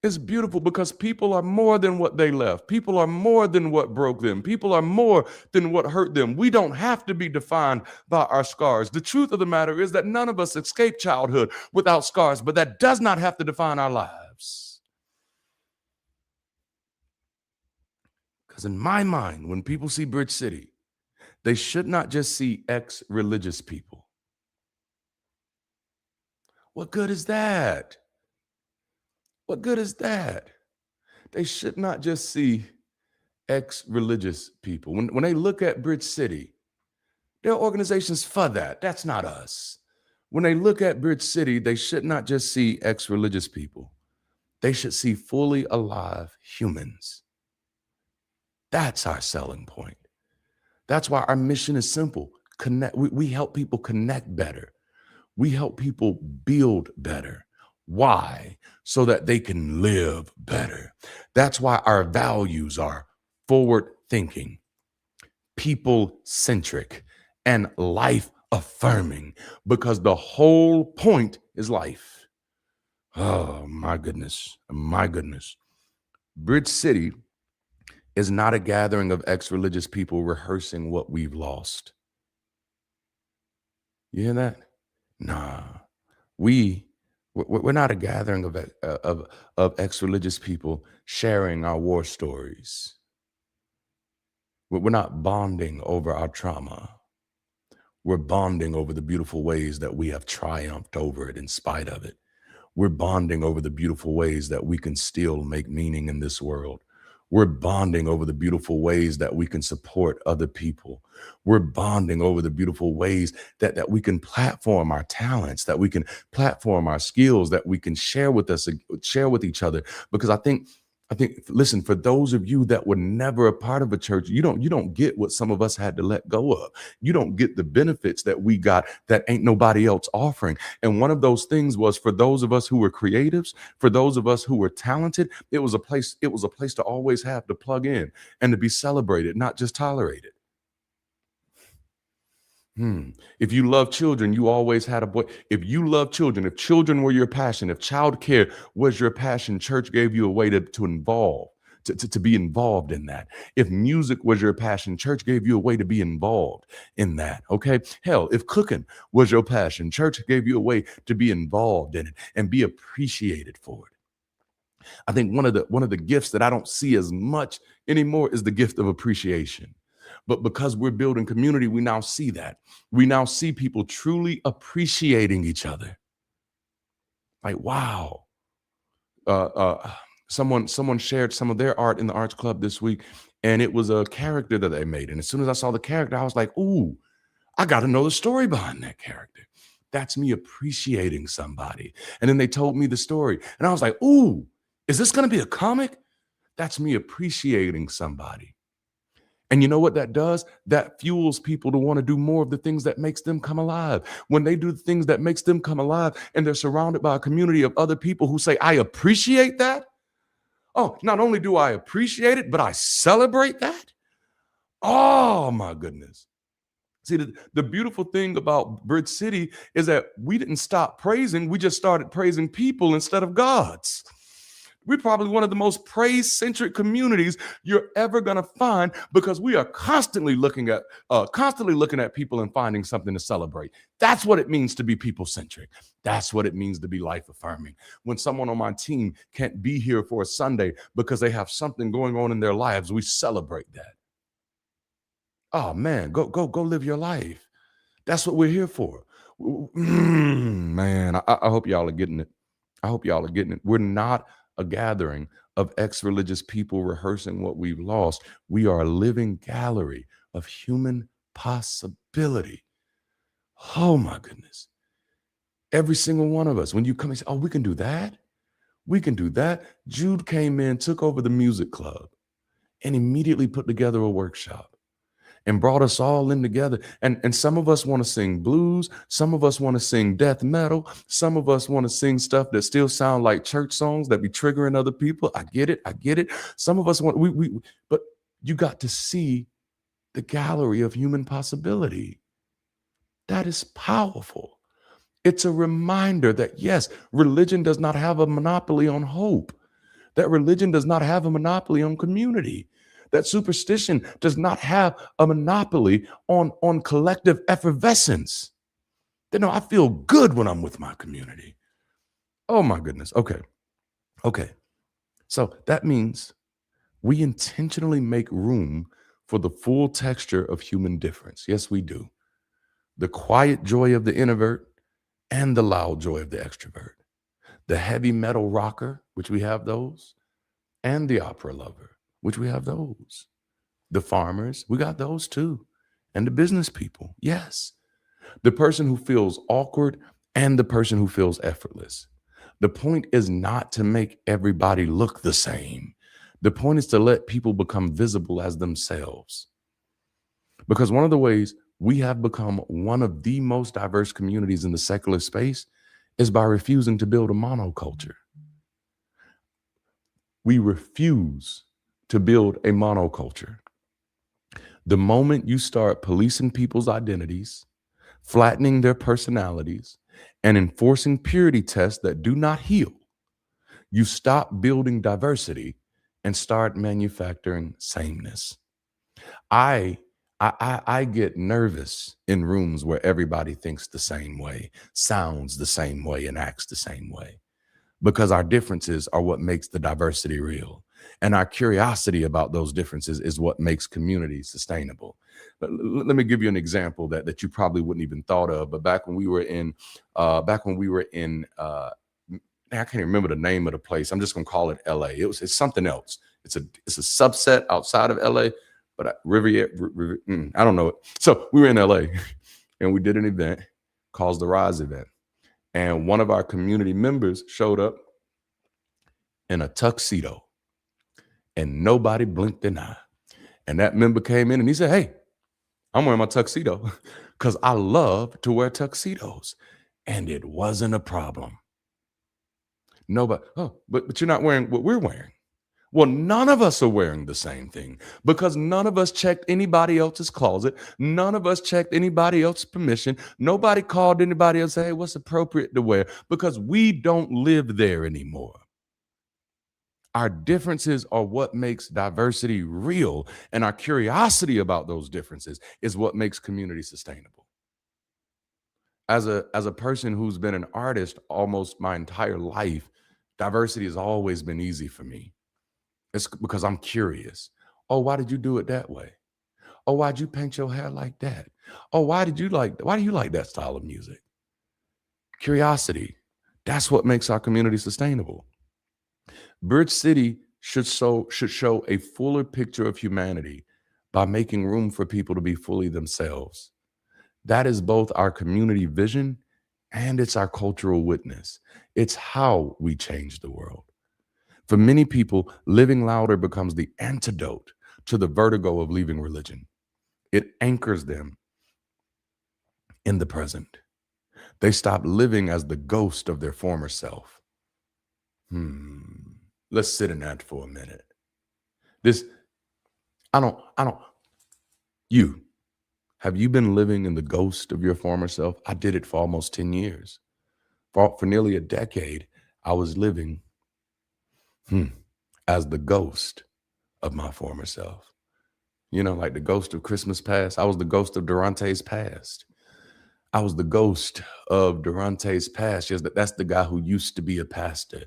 It's beautiful because people are more than what they left. People are more than what broke them. People are more than what hurt them. We don't have to be defined by our scars. The truth of the matter is that none of us escape childhood without scars, but that does not have to define our lives. Because in my mind, when people see Bridge City, they should not just see ex-religious people. What good is that? What good is that? They should not just see ex-religious people. When they look at Bridge City, there are organizations for that. That's not us. When they look at Bridge City, they should not just see ex-religious people. They should see fully alive humans. That's our selling point. That's why our mission is simple. Connect. We help people connect better. We help people build better. Why? So that they can live better. That's why our values are forward thinking, people centric, and life affirming, because the whole point is life. Oh, my goodness. My goodness. Bridge City is not a gathering of ex-religious people rehearsing what we've lost. You hear that? Nah. We're not a gathering of ex-religious people sharing our war stories. We're not bonding over our trauma. We're bonding over the beautiful ways that we have triumphed over it in spite of it. We're bonding over the beautiful ways that we can still make meaning in this world. We're bonding over the beautiful ways that we can support other people. We're bonding over the beautiful ways that we can platform our talents, that we can platform our skills, that we can share with each other. Because I think, listen, for those of you that were never a part of a church, you don't get what some of us had to let go of. You don't get the benefits that we got that ain't nobody else offering. And one of those things was, for those of us who were creatives, for those of us who were talented, it was a place to always have to plug in and to be celebrated, not just tolerated. If you love children, you always had a boy. If you love children, if children were your passion, if childcare was your passion, church gave you a way to involve, to be involved in that. If music was your passion, church gave you a way to be involved in that. Okay. Hell, if cooking was your passion, church gave you a way to be involved in it and be appreciated for it. I think one of the gifts that I don't see as much anymore is the gift of appreciation. But because we're building community, we now see that. We now see people truly appreciating each other. Like, wow. Someone shared some of their art in the arts club this week, and it was a character that they made. And as soon as I saw the character, I was like, ooh, I got to know the story behind that character. That's me appreciating somebody. And then they told me the story, and I was like, ooh, is this going to be a comic? That's me appreciating somebody. And you know what that does? That fuels people to want to do more of the things that makes them come alive. When they do the things that makes them come alive and they're surrounded by a community of other people who say, I appreciate that. Oh, not only do I appreciate it, but I celebrate that. Oh my goodness. See, the beautiful thing about Bridge City is that we didn't stop praising. We just started praising people instead of gods. We're probably one of the most praise-centric communities you're ever going to find because we are constantly looking at people and finding something to celebrate. That's what it means to be people-centric. That's what it means to be life-affirming. When someone on my team can't be here for a Sunday because they have something going on in their lives, we celebrate that. Oh man, go live your life. That's what we're here for. Man, I hope y'all are getting it. I hope y'all are getting it. We're not a gathering of ex-religious people rehearsing what we've lost. We are a living gallery of human possibility. Oh my goodness. Every single one of us, when you come and say, oh, we can do that. We can do that. Jude came in, took over the music club, and immediately put together a workshop and brought us all in together. And some of us want to sing blues. Some of us want to sing death metal. Some of us want to sing stuff that still sound like church songs that be triggering other people. I get it. Some of us want, but you got to see the gallery of human possibility. That is powerful. It's a reminder that yes, religion does not have a monopoly on hope. That religion does not have a monopoly on community. That superstition does not have a monopoly on collective effervescence. No, I feel good when I'm with my community. Oh my goodness. Okay. So that means we intentionally make room for the full texture of human difference. Yes, we do. The quiet joy of the introvert and the loud joy of the extrovert. The heavy metal rocker, which we have those, and the opera lover, which we have those. The farmers, we got those too. And the business people, yes. The person who feels awkward and the person who feels effortless. The point is not to make everybody look the same. The point is to let people become visible as themselves. Because one of the ways we have become one of the most diverse communities in the secular space is by refusing to build a monoculture. We refuse to build a monoculture. The moment you start policing people's identities, flattening their personalities, and enforcing purity tests that do not heal, you stop building diversity and start manufacturing sameness. I get nervous in rooms where everybody thinks the same way, sounds the same way, and acts the same way, because our differences are what makes the diversity real. And our curiosity about those differences is what makes community sustainable. Let me give you an example that you probably wouldn't even thought of. But back when we were in, I can't even remember the name of the place. I'm just gonna call it LA. It's something else. It's a subset outside of LA, but Riviera, I don't know it. So we were in LA and we did an event called the Rise event. And one of our community members showed up in a tuxedo and nobody blinked an eye. And that member came in and he said, hey, I'm wearing my tuxedo because I love to wear tuxedos. And it wasn't a problem. Nobody, but you're not wearing what we're wearing. Well, none of us are wearing the same thing because none of us checked anybody else's closet. None of us checked anybody else's permission. Nobody called anybody else, hey, what's appropriate to wear? Because we don't live there anymore. Our differences are what makes diversity real, and our curiosity about those differences is what makes community sustainable. As a person who's been an artist almost my entire life, diversity has always been easy for me. It's because I'm curious. Oh, why did you do it that way? Oh, why'd you paint your hair like that? Oh, why do you like that style of music? Curiosity. That's what makes our community sustainable. Bridge City should show a fuller picture of humanity by making room for people to be fully themselves. That is both our community vision and it's our cultural witness. It's how we change the world. For many people, living louder becomes the antidote to the vertigo of leaving religion. It anchors them in the present. They stop living as the ghost of their former self. Let's sit in that for a minute. This, I don't, you, have you been living in the ghost of your former self? I did it for almost 10 years. For nearly a decade, I was living as the ghost of my former self. You know, like the ghost of Christmas past. I was the ghost of Darante's past. I was the ghost of Darante's past. Yes, that's the guy who used to be a pastor.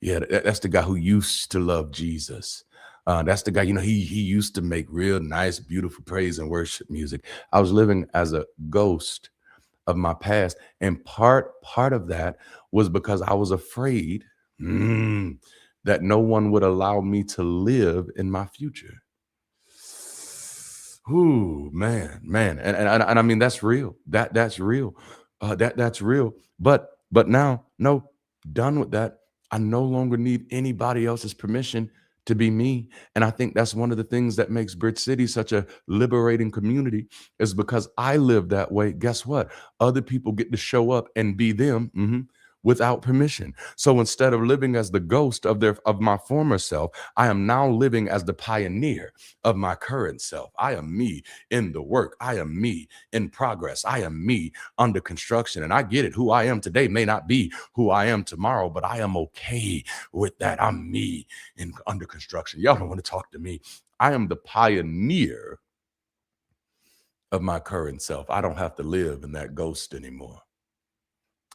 Yeah, that's the guy who used to love Jesus. That's the guy, he used to make real nice, beautiful praise and worship music. I was living as a ghost of my past. And part of that was because I was afraid that no one would allow me to live in my future. Ooh, man. And I mean, that's real. That's real. That's real. But now, no, done with that. I no longer need anybody else's permission to be me. And I think that's one of the things that makes Bridge City such a liberating community is because I live that way. Guess what? Other people get to show up and be them without permission. So instead of living as the ghost of my former self, I am now living as the pioneer of my current self. I am me in the work. I am me in progress. I am me under construction. And I get it. Who I am today may not be who I am tomorrow, but I am okay with that. I'm me under construction. Y'all don't want to talk to me. I am the pioneer of my current self. I don't have to live in that ghost anymore.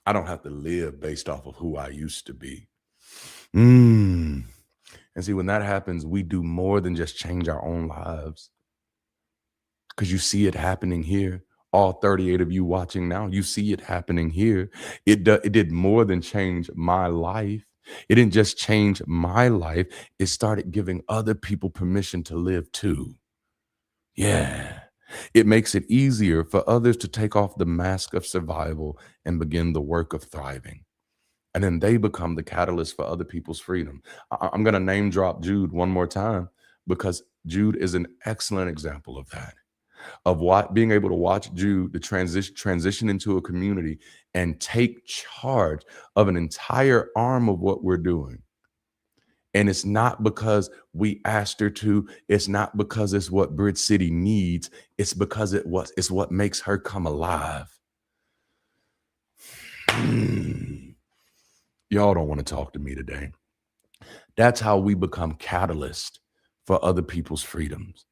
I don't have to live based off of who I used to be. And see, when that happens, we do more than just change our own lives. Because you see it happening here. All 38 of you watching now, you see it happening here. It did more than change my life. It didn't just change my life. It started giving other people permission to live too. Yeah. It makes it easier for others to take off the mask of survival and begin the work of thriving. And then they become the catalyst for other people's freedom. I'm going to name drop Jude one more time because Jude is an excellent example of that, of what being able to watch Jude, the transition into a community and take charge of an entire arm of what we're doing. And it's not because we asked her to. It's not because it's what Bridge City needs. It's because it's what makes her come alive. Y'all don't want to talk to me today. That's how we become catalysts for other people's freedoms.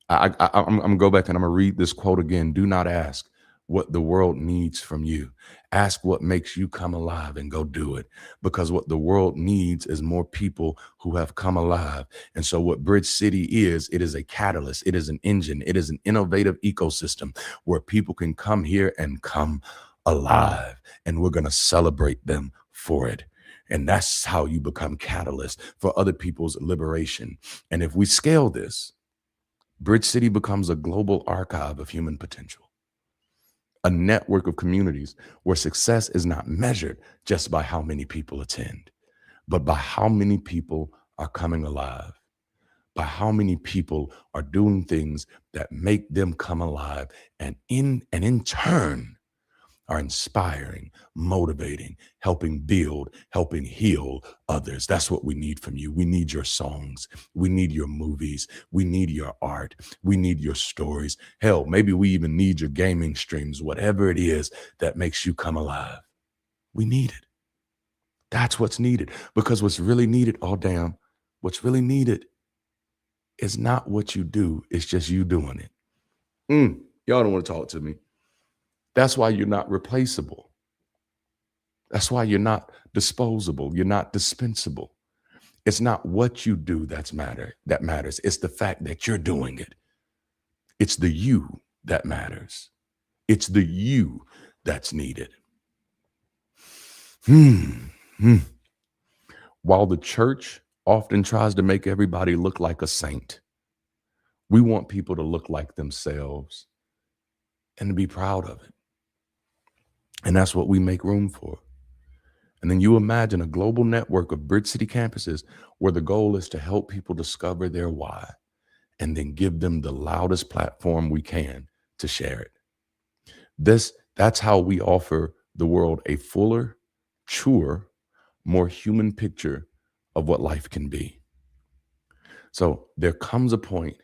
I'm going to go back and I'm going to read this quote again. Do not ask what the world needs from you. Ask what makes you come alive and go do it. Because what the world needs is more people who have come alive. And so what Bridge City is, it is a catalyst. It is an engine. It is an innovative ecosystem where people can come here and come alive. And we're going to celebrate them for it. And that's how you become catalyst for other people's liberation. And if we scale this, Bridge City becomes a global archive of human potential, a network of communities where success is not measured just by how many people attend, but by how many people are coming alive, by how many people are doing things that make them come alive, and in turn are inspiring, motivating, helping build, helping heal others. That's what we need from you. We need your songs. We need your movies. We need your art. We need your stories. Hell, maybe we even need your gaming streams, whatever it is that makes you come alive. We need it. That's what's needed. Because what's really needed, oh damn, what's really needed is not what you do, it's just you doing it. Y'all don't want to talk to me. That's why you're not replaceable. That's why you're not disposable. You're not dispensable. It's not what you do that matters. It's the fact that you're doing it. It's the you that matters. It's the you that's needed. While the church often tries to make everybody look like a saint, we want people to look like themselves and to be proud of it. And that's what we make room for. And then you imagine a global network of Bridge City campuses where the goal is to help people discover their why and then give them the loudest platform we can to share it. That's how we offer the world a fuller, truer, more human picture of what life can be. So there comes a point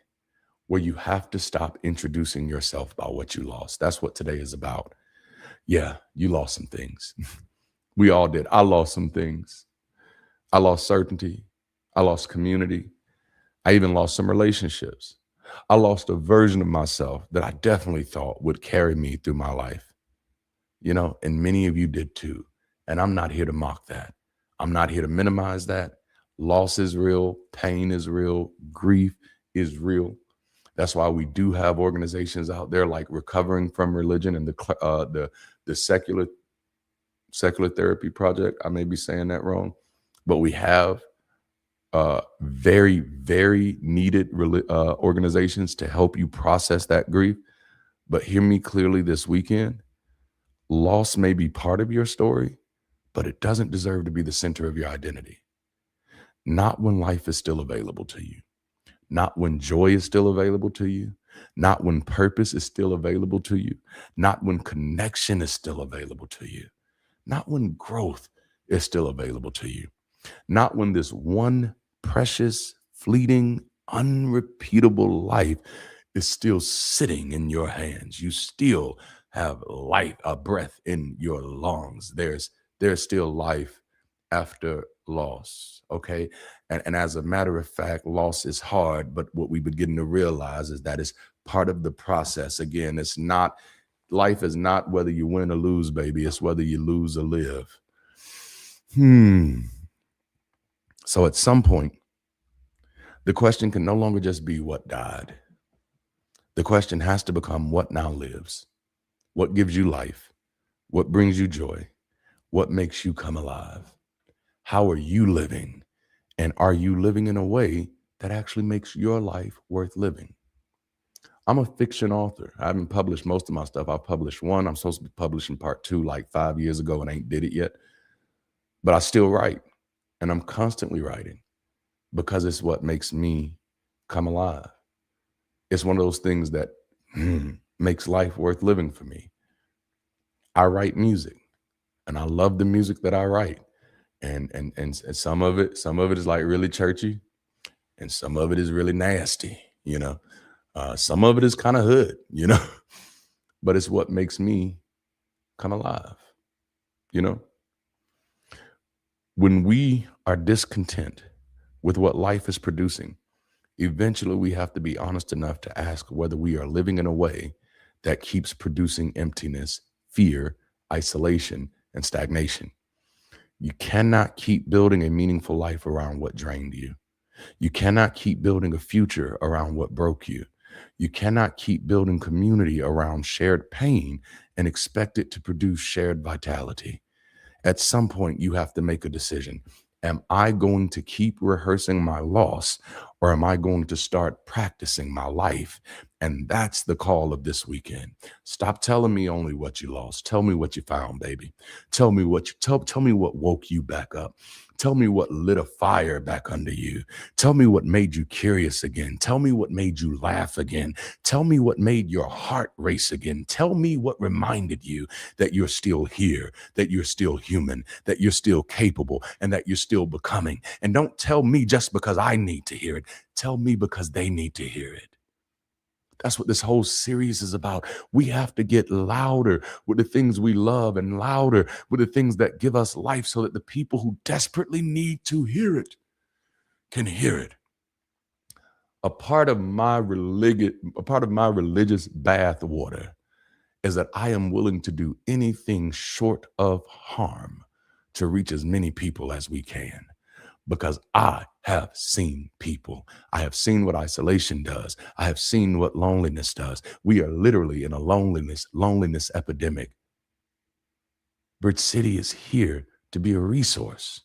where you have to stop introducing yourself by what you lost. That's what today is about. Yeah, you lost some things. We all did. I lost some things. I lost certainty. I lost community. I even lost some relationships. I lost a version of myself that I definitely thought would carry me through my life. And many of you did too. And I'm not here to mock that. I'm not here to minimize that. Loss is real. Pain is real. Grief is real. That's why we do have organizations out there like Recovering from Religion and the Secular Therapy Project. I may be saying that wrong, but we have very, very needed organizations to help you process that grief. But hear me clearly this weekend. Loss may be part of your story, but it doesn't deserve to be the center of your identity. Not when life is still available to you. Not when joy is still available to you. Not when purpose is still available to you. Not when connection is still available to you. Not when growth is still available to you. Not when this one precious, fleeting, unrepeatable life is still sitting in your hands. You still have life, a breath in your lungs. There's still life after loss, okay? And as a matter of fact, loss is hard, but what we're beginning to realize is that it's part of the process. Again, life is not whether you win or lose, baby. It's whether you lose or live. So at some point, the question can no longer just be what died. The question has to become what now lives. What gives you life? What brings you joy? What makes you come alive? How are you living? And are you living in a way that actually makes your life worth living? I'm a fiction author. I haven't published most of my stuff. I've published one. I'm supposed to be publishing part 2 like 5 years ago and ain't did it yet. But I still write, and I'm constantly writing because it's what makes me come alive. It's one of those things that makes life worth living for me. I write music, and I love the music that I write. And some of it is like really churchy, and some of it is really nasty, some of it is kind of hood, but it's what makes me come alive. When we are discontent with what life is producing, eventually we have to be honest enough to ask whether we are living in a way that keeps producing emptiness, fear, isolation, and stagnation. You cannot keep building a meaningful life around what drained you. You cannot keep building a future around what broke you. You cannot keep building community around shared pain and expect it to produce shared vitality. At some point, you have to make a decision. Am I going to keep rehearsing my loss, Or am I going to start practicing my life? And that's the call of this weekend. Stop telling me only what you lost. Tell me what you found, baby. Tell me tell me what woke you back up. Tell me what lit a fire back under you. Tell me what made you curious again. Tell me what made you laugh again. Tell me what made your heart race again. Tell me what reminded you that you're still here, that you're still human, that you're still capable, and that you're still becoming. And don't tell me just because I need to hear it. Tell me because they need to hear it. That's what this whole series is about. We have to get louder with the things we love and louder with the things that give us life so that the people who desperately need to hear it can hear it. A part of my religious bath water is that I am willing to do anything short of harm to reach as many people as we can. Because I have seen people. I have seen what isolation does. I have seen what loneliness does. We are literally in a loneliness epidemic. Bridge City is here to be a resource.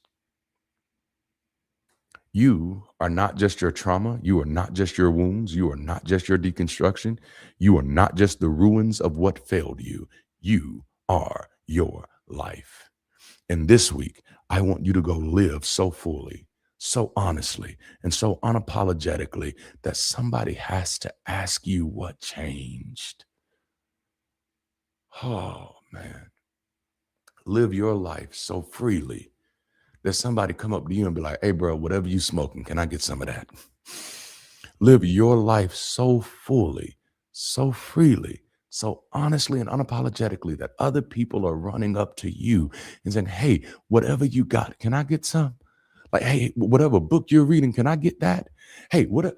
You are not just your trauma. You are not just your wounds. You are not just your deconstruction. You are not just the ruins of what failed you. You are your life. And this week, I want you to go live so fully, so honestly, and so unapologetically that somebody has to ask you what changed. Oh, man. Live your life so freely that somebody come up to you and be like, hey, bro, whatever you smoking, can I get some of that? Live your life so fully, so freely, so honestly and unapologetically that other people are running up to you and saying, hey, whatever you got, can I get some? Like, hey, whatever book you're reading, can I get that? Hey, what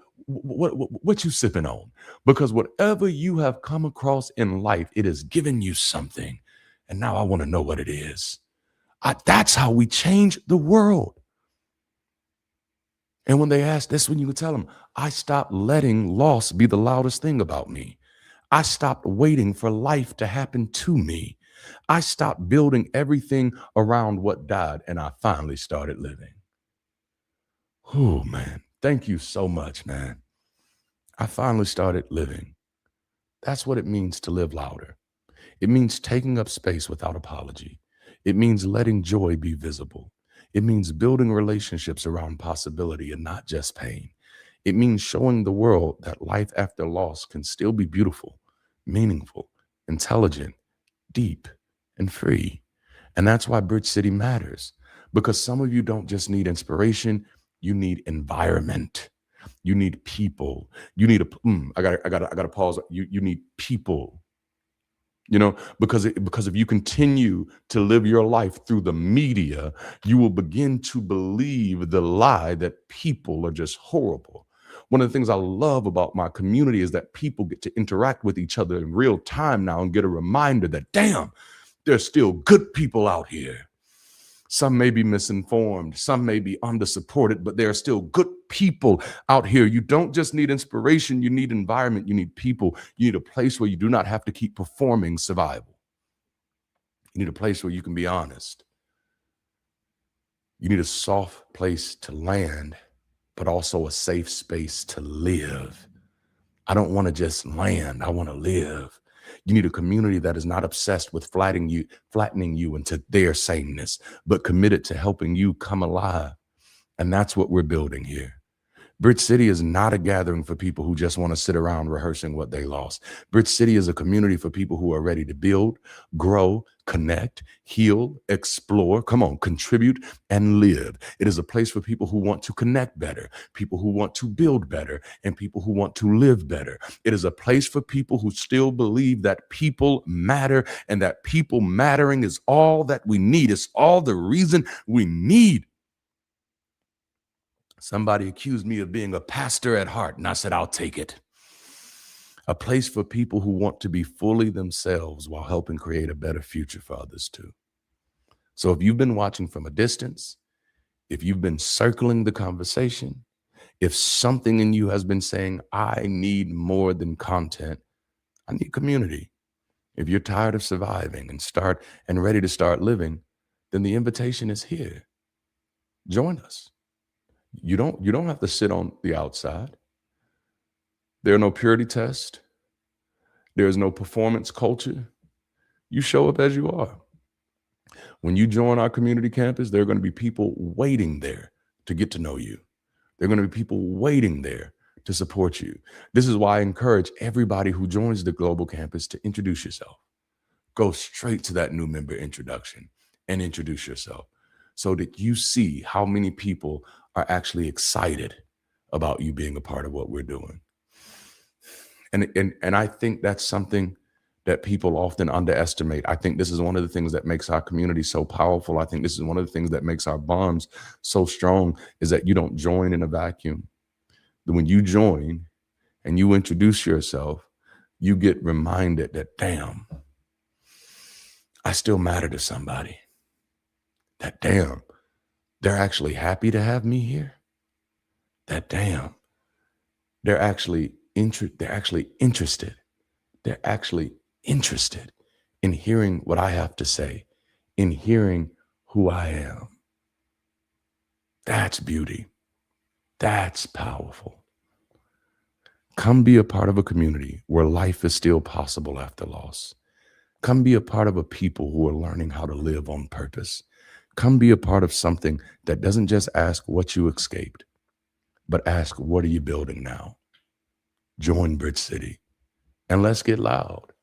you sipping on? Because whatever you have come across in life, it has given you something. And now I want to know what it is. That's how we change the world. And when they ask, that's when you would tell them, I stopped letting loss be the loudest thing about me. I stopped waiting for life to happen to me. I stopped building everything around what died, and I finally started living. Oh, man. Thank you so much, man. I finally started living. That's what it means to live louder. It means taking up space without apology. It means letting joy be visible. It means building relationships around possibility and not just pain. It means showing the world that life after loss can still be beautiful, meaningful, intelligent, deep, and free. And that's why Bridge City matters, because some of you don't just need inspiration, you need environment. You need people. You need I gotta pause. You need people. Because if you continue to live your life through the media, you will begin to believe the lie that people are just horrible. One of the things I love about my community is that people get to interact with each other in real time now and get a reminder that, damn, there's still good people out here. Some may be misinformed, some may be under-supported, but there are still good people out here. You don't just need inspiration, you need environment, you need people. You need a place where you do not have to keep performing survival. You need a place where you can be honest. You need a soft place to land, but also a safe space to live. I don't want to just land, I want to live. You need a community that is not obsessed with flattening you into their sameness, but committed to helping you come alive. And that's what we're building here. Bridge City is not a gathering for people who just want to sit around rehearsing what they lost. Bridge City is a community for people who are ready to build, grow, connect, heal, explore, contribute, and live. It is a place for people who want to connect better, people who want to build better, and people who want to live better. It is a place for people who still believe that people matter and that people mattering is all that we need. It's all the reason we need. Somebody accused me of being a pastor at heart, and I said, I'll take it. A place for people who want to be fully themselves while helping create a better future for others too. So if you've been watching from a distance, if you've been circling the conversation, if something in you has been saying, I need more than content, I need community. If you're tired of surviving and ready to start living, then the invitation is here. Join us. You don't have to sit on the outside. There are no purity tests. There is no performance culture. You show up as you are. When you join our community campus, there are going to be people waiting there to get to know you. There are going to be people waiting there to support you. This is why I encourage everybody who joins the global campus to introduce yourself. Go straight to that new member introduction and introduce yourself so that you see how many people are actually excited about you being a part of what we're doing. And I think that's something that people often underestimate. I think this is one of the things that makes our community so powerful. I think this is one of the things that makes our bonds so strong, is that you don't join in a vacuum. When you join and you introduce yourself, you get reminded that, damn, I still matter to somebody. That, damn, they're actually happy to have me here. That, damn, they're actually interested. They're actually interested in hearing what I have to say, in hearing who I am. That's beauty. That's powerful. Come be a part of a community where life is still possible after loss. Come be a part of a people who are learning how to live on purpose. Come be a part of something that doesn't just ask what you escaped, but ask, what are you building now? Join Bridge City, and let's get loud.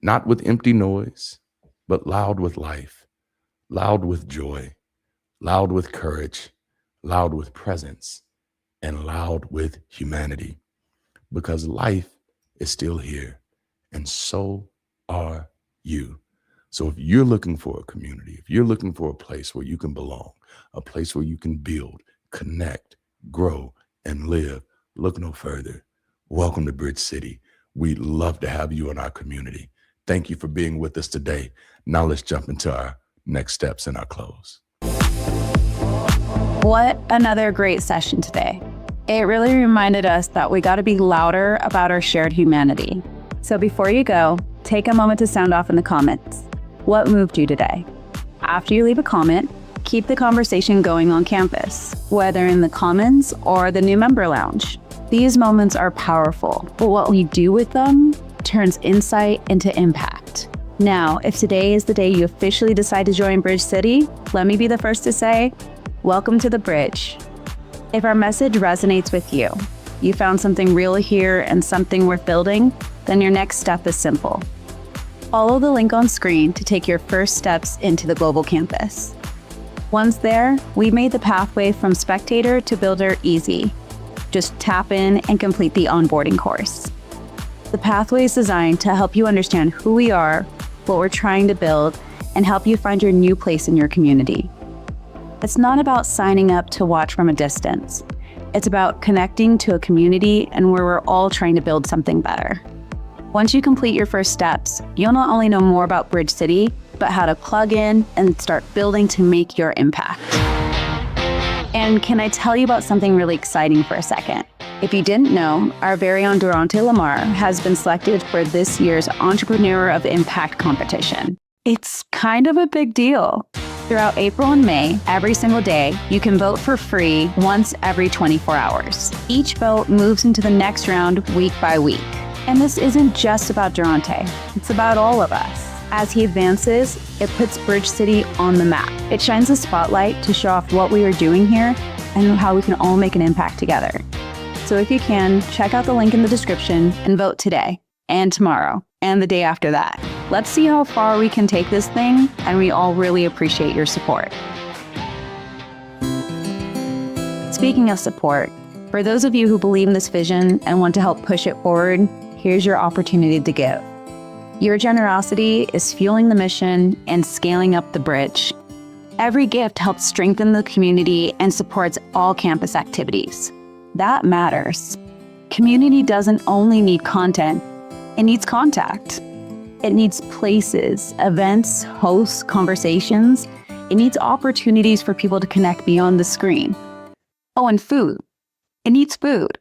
Not with empty noise, but loud with life, loud with joy, loud with courage, loud with presence, and loud with humanity. Because life is still here, and so are you. So if you're looking for a community, if you're looking for a place where you can belong, a place where you can build, connect, grow, and live, look no further. Welcome to Bridge City. We'd love to have you in our community. Thank you for being with us today. Now let's jump into our next steps in our close. What another great session today. It really reminded us that we got to be louder about our shared humanity. So before you go, take a moment to sound off in the comments. What moved you today? After you leave a comment, keep the conversation going on campus, whether in the Commons or the new member lounge. These moments are powerful, but what we do with them turns insight into impact. Now, if today is the day you officially decide to join Bridge City, let me be the first to say, welcome to the Bridge. If our message resonates with you, you found something real here and something worth building, then your next step is simple. Follow the link on screen to take your first steps into the global campus. Once there, we made the pathway from spectator to builder easy. Just tap in and complete the onboarding course. The pathway is designed to help you understand who we are, what we're trying to build, and help you find your new place in your community. It's not about signing up to watch from a distance. It's about connecting to a community and where we're all trying to build something better. Once you complete your first steps, you'll not only know more about Bridge City, but how to plug in and start building to make your impact. And can I tell you about something really exciting for a second? If you didn't know, our very own Darante LaMar has been selected for this year's Entrepreneur of Impact competition. It's kind of a big deal. Throughout April and May, every single day, you can vote for free once every 24 hours. Each vote moves into the next round week by week. And this isn't just about Darante, it's about all of us. As he advances, it puts Bridge City on the map. It shines a spotlight to show off what we are doing here and how we can all make an impact together. So if you can, check out the link in the description and vote today and tomorrow and the day after that. Let's see how far we can take this thing, and we all really appreciate your support. Speaking of support, for those of you who believe in this vision and want to help push it forward, here's your opportunity to give. Your generosity is fueling the mission and scaling up the bridge. Every gift helps strengthen the community and supports all campus activities. That matters. Community doesn't only need content, it needs contact. It needs places, events, hosts, conversations. It needs opportunities for people to connect beyond the screen. Oh, and food. It needs food.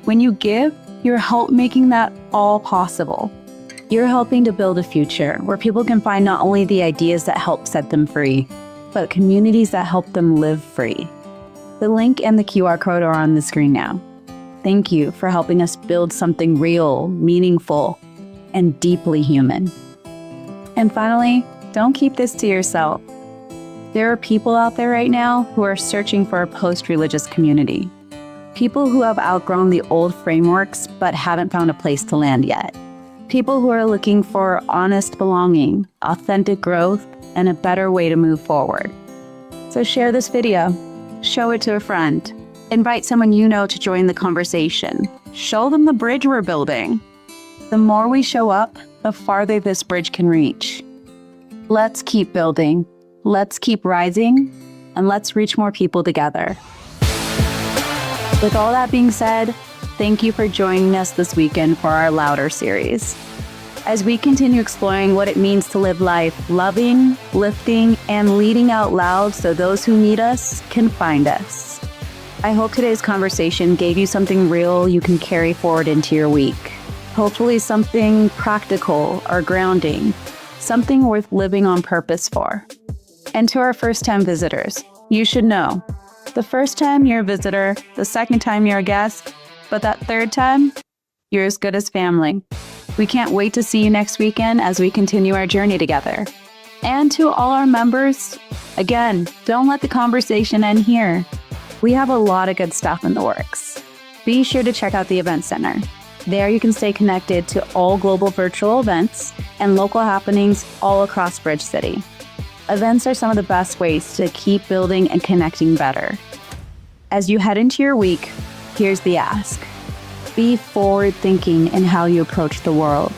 When you give, you're making that all possible. You're helping to build a future where people can find not only the ideas that help set them free, but communities that help them live free. The link and the QR code are on the screen now. Thank you for helping us build something real, meaningful, and deeply human. And finally, don't keep this to yourself. There are people out there right now who are searching for a post-religious community. People who have outgrown the old frameworks but haven't found a place to land yet. People who are looking for honest belonging, authentic growth, and a better way to move forward. So share this video, show it to a friend, invite someone you know to join the conversation. Show them the bridge we're building. The more we show up, the farther this bridge can reach. Let's keep building, let's keep rising, and let's reach more people together. With all that being said, thank you for joining us this weekend for our Louder series. As we continue exploring what it means to live life loving, lifting, and leading out loud so those who need us can find us. I hope today's conversation gave you something real you can carry forward into your week. Hopefully something practical or grounding, something worth living on purpose for. And to our first-time visitors, you should know, the first time you're a visitor, the second time you're a guest, but that third time, you're as good as family. We can't wait to see you next weekend as we continue our journey together. And to all our members, again, don't let the conversation end here. We have a lot of good stuff in the works. Be sure to check out the Event Center. There you can stay connected to all global virtual events and local happenings all across Bridge City. Events are some of the best ways to keep building and connecting better. As you head into your week, here's the ask. Be forward-thinking in how you approach the world.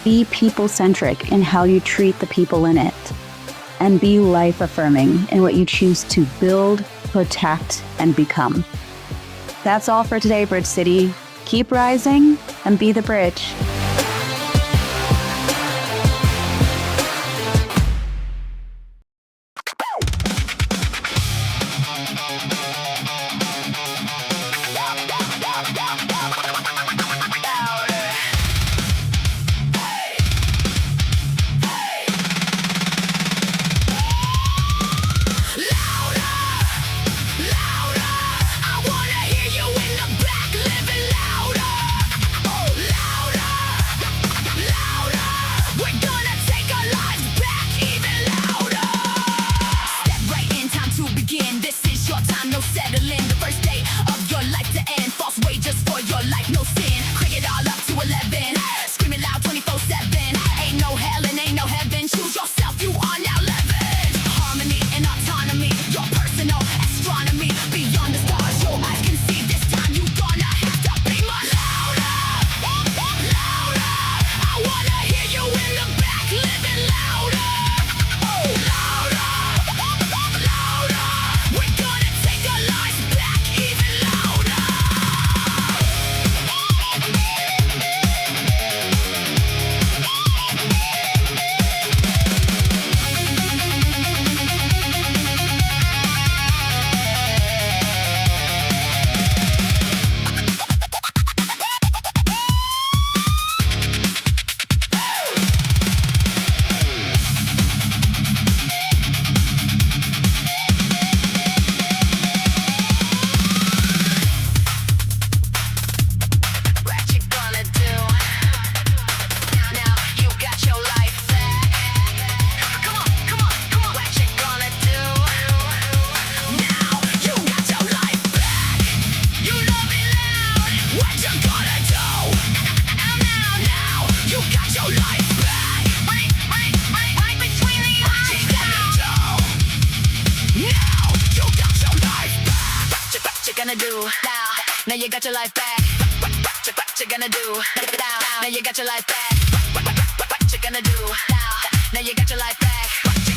Be people-centric in how you treat the people in it. And be life-affirming in what you choose to build, protect, and become. That's all for today, Bridge City. Keep rising and be the bridge. Now you got your life back. What you gonna do now? Now you got your life back. What you gonna do now? Now you got your life back.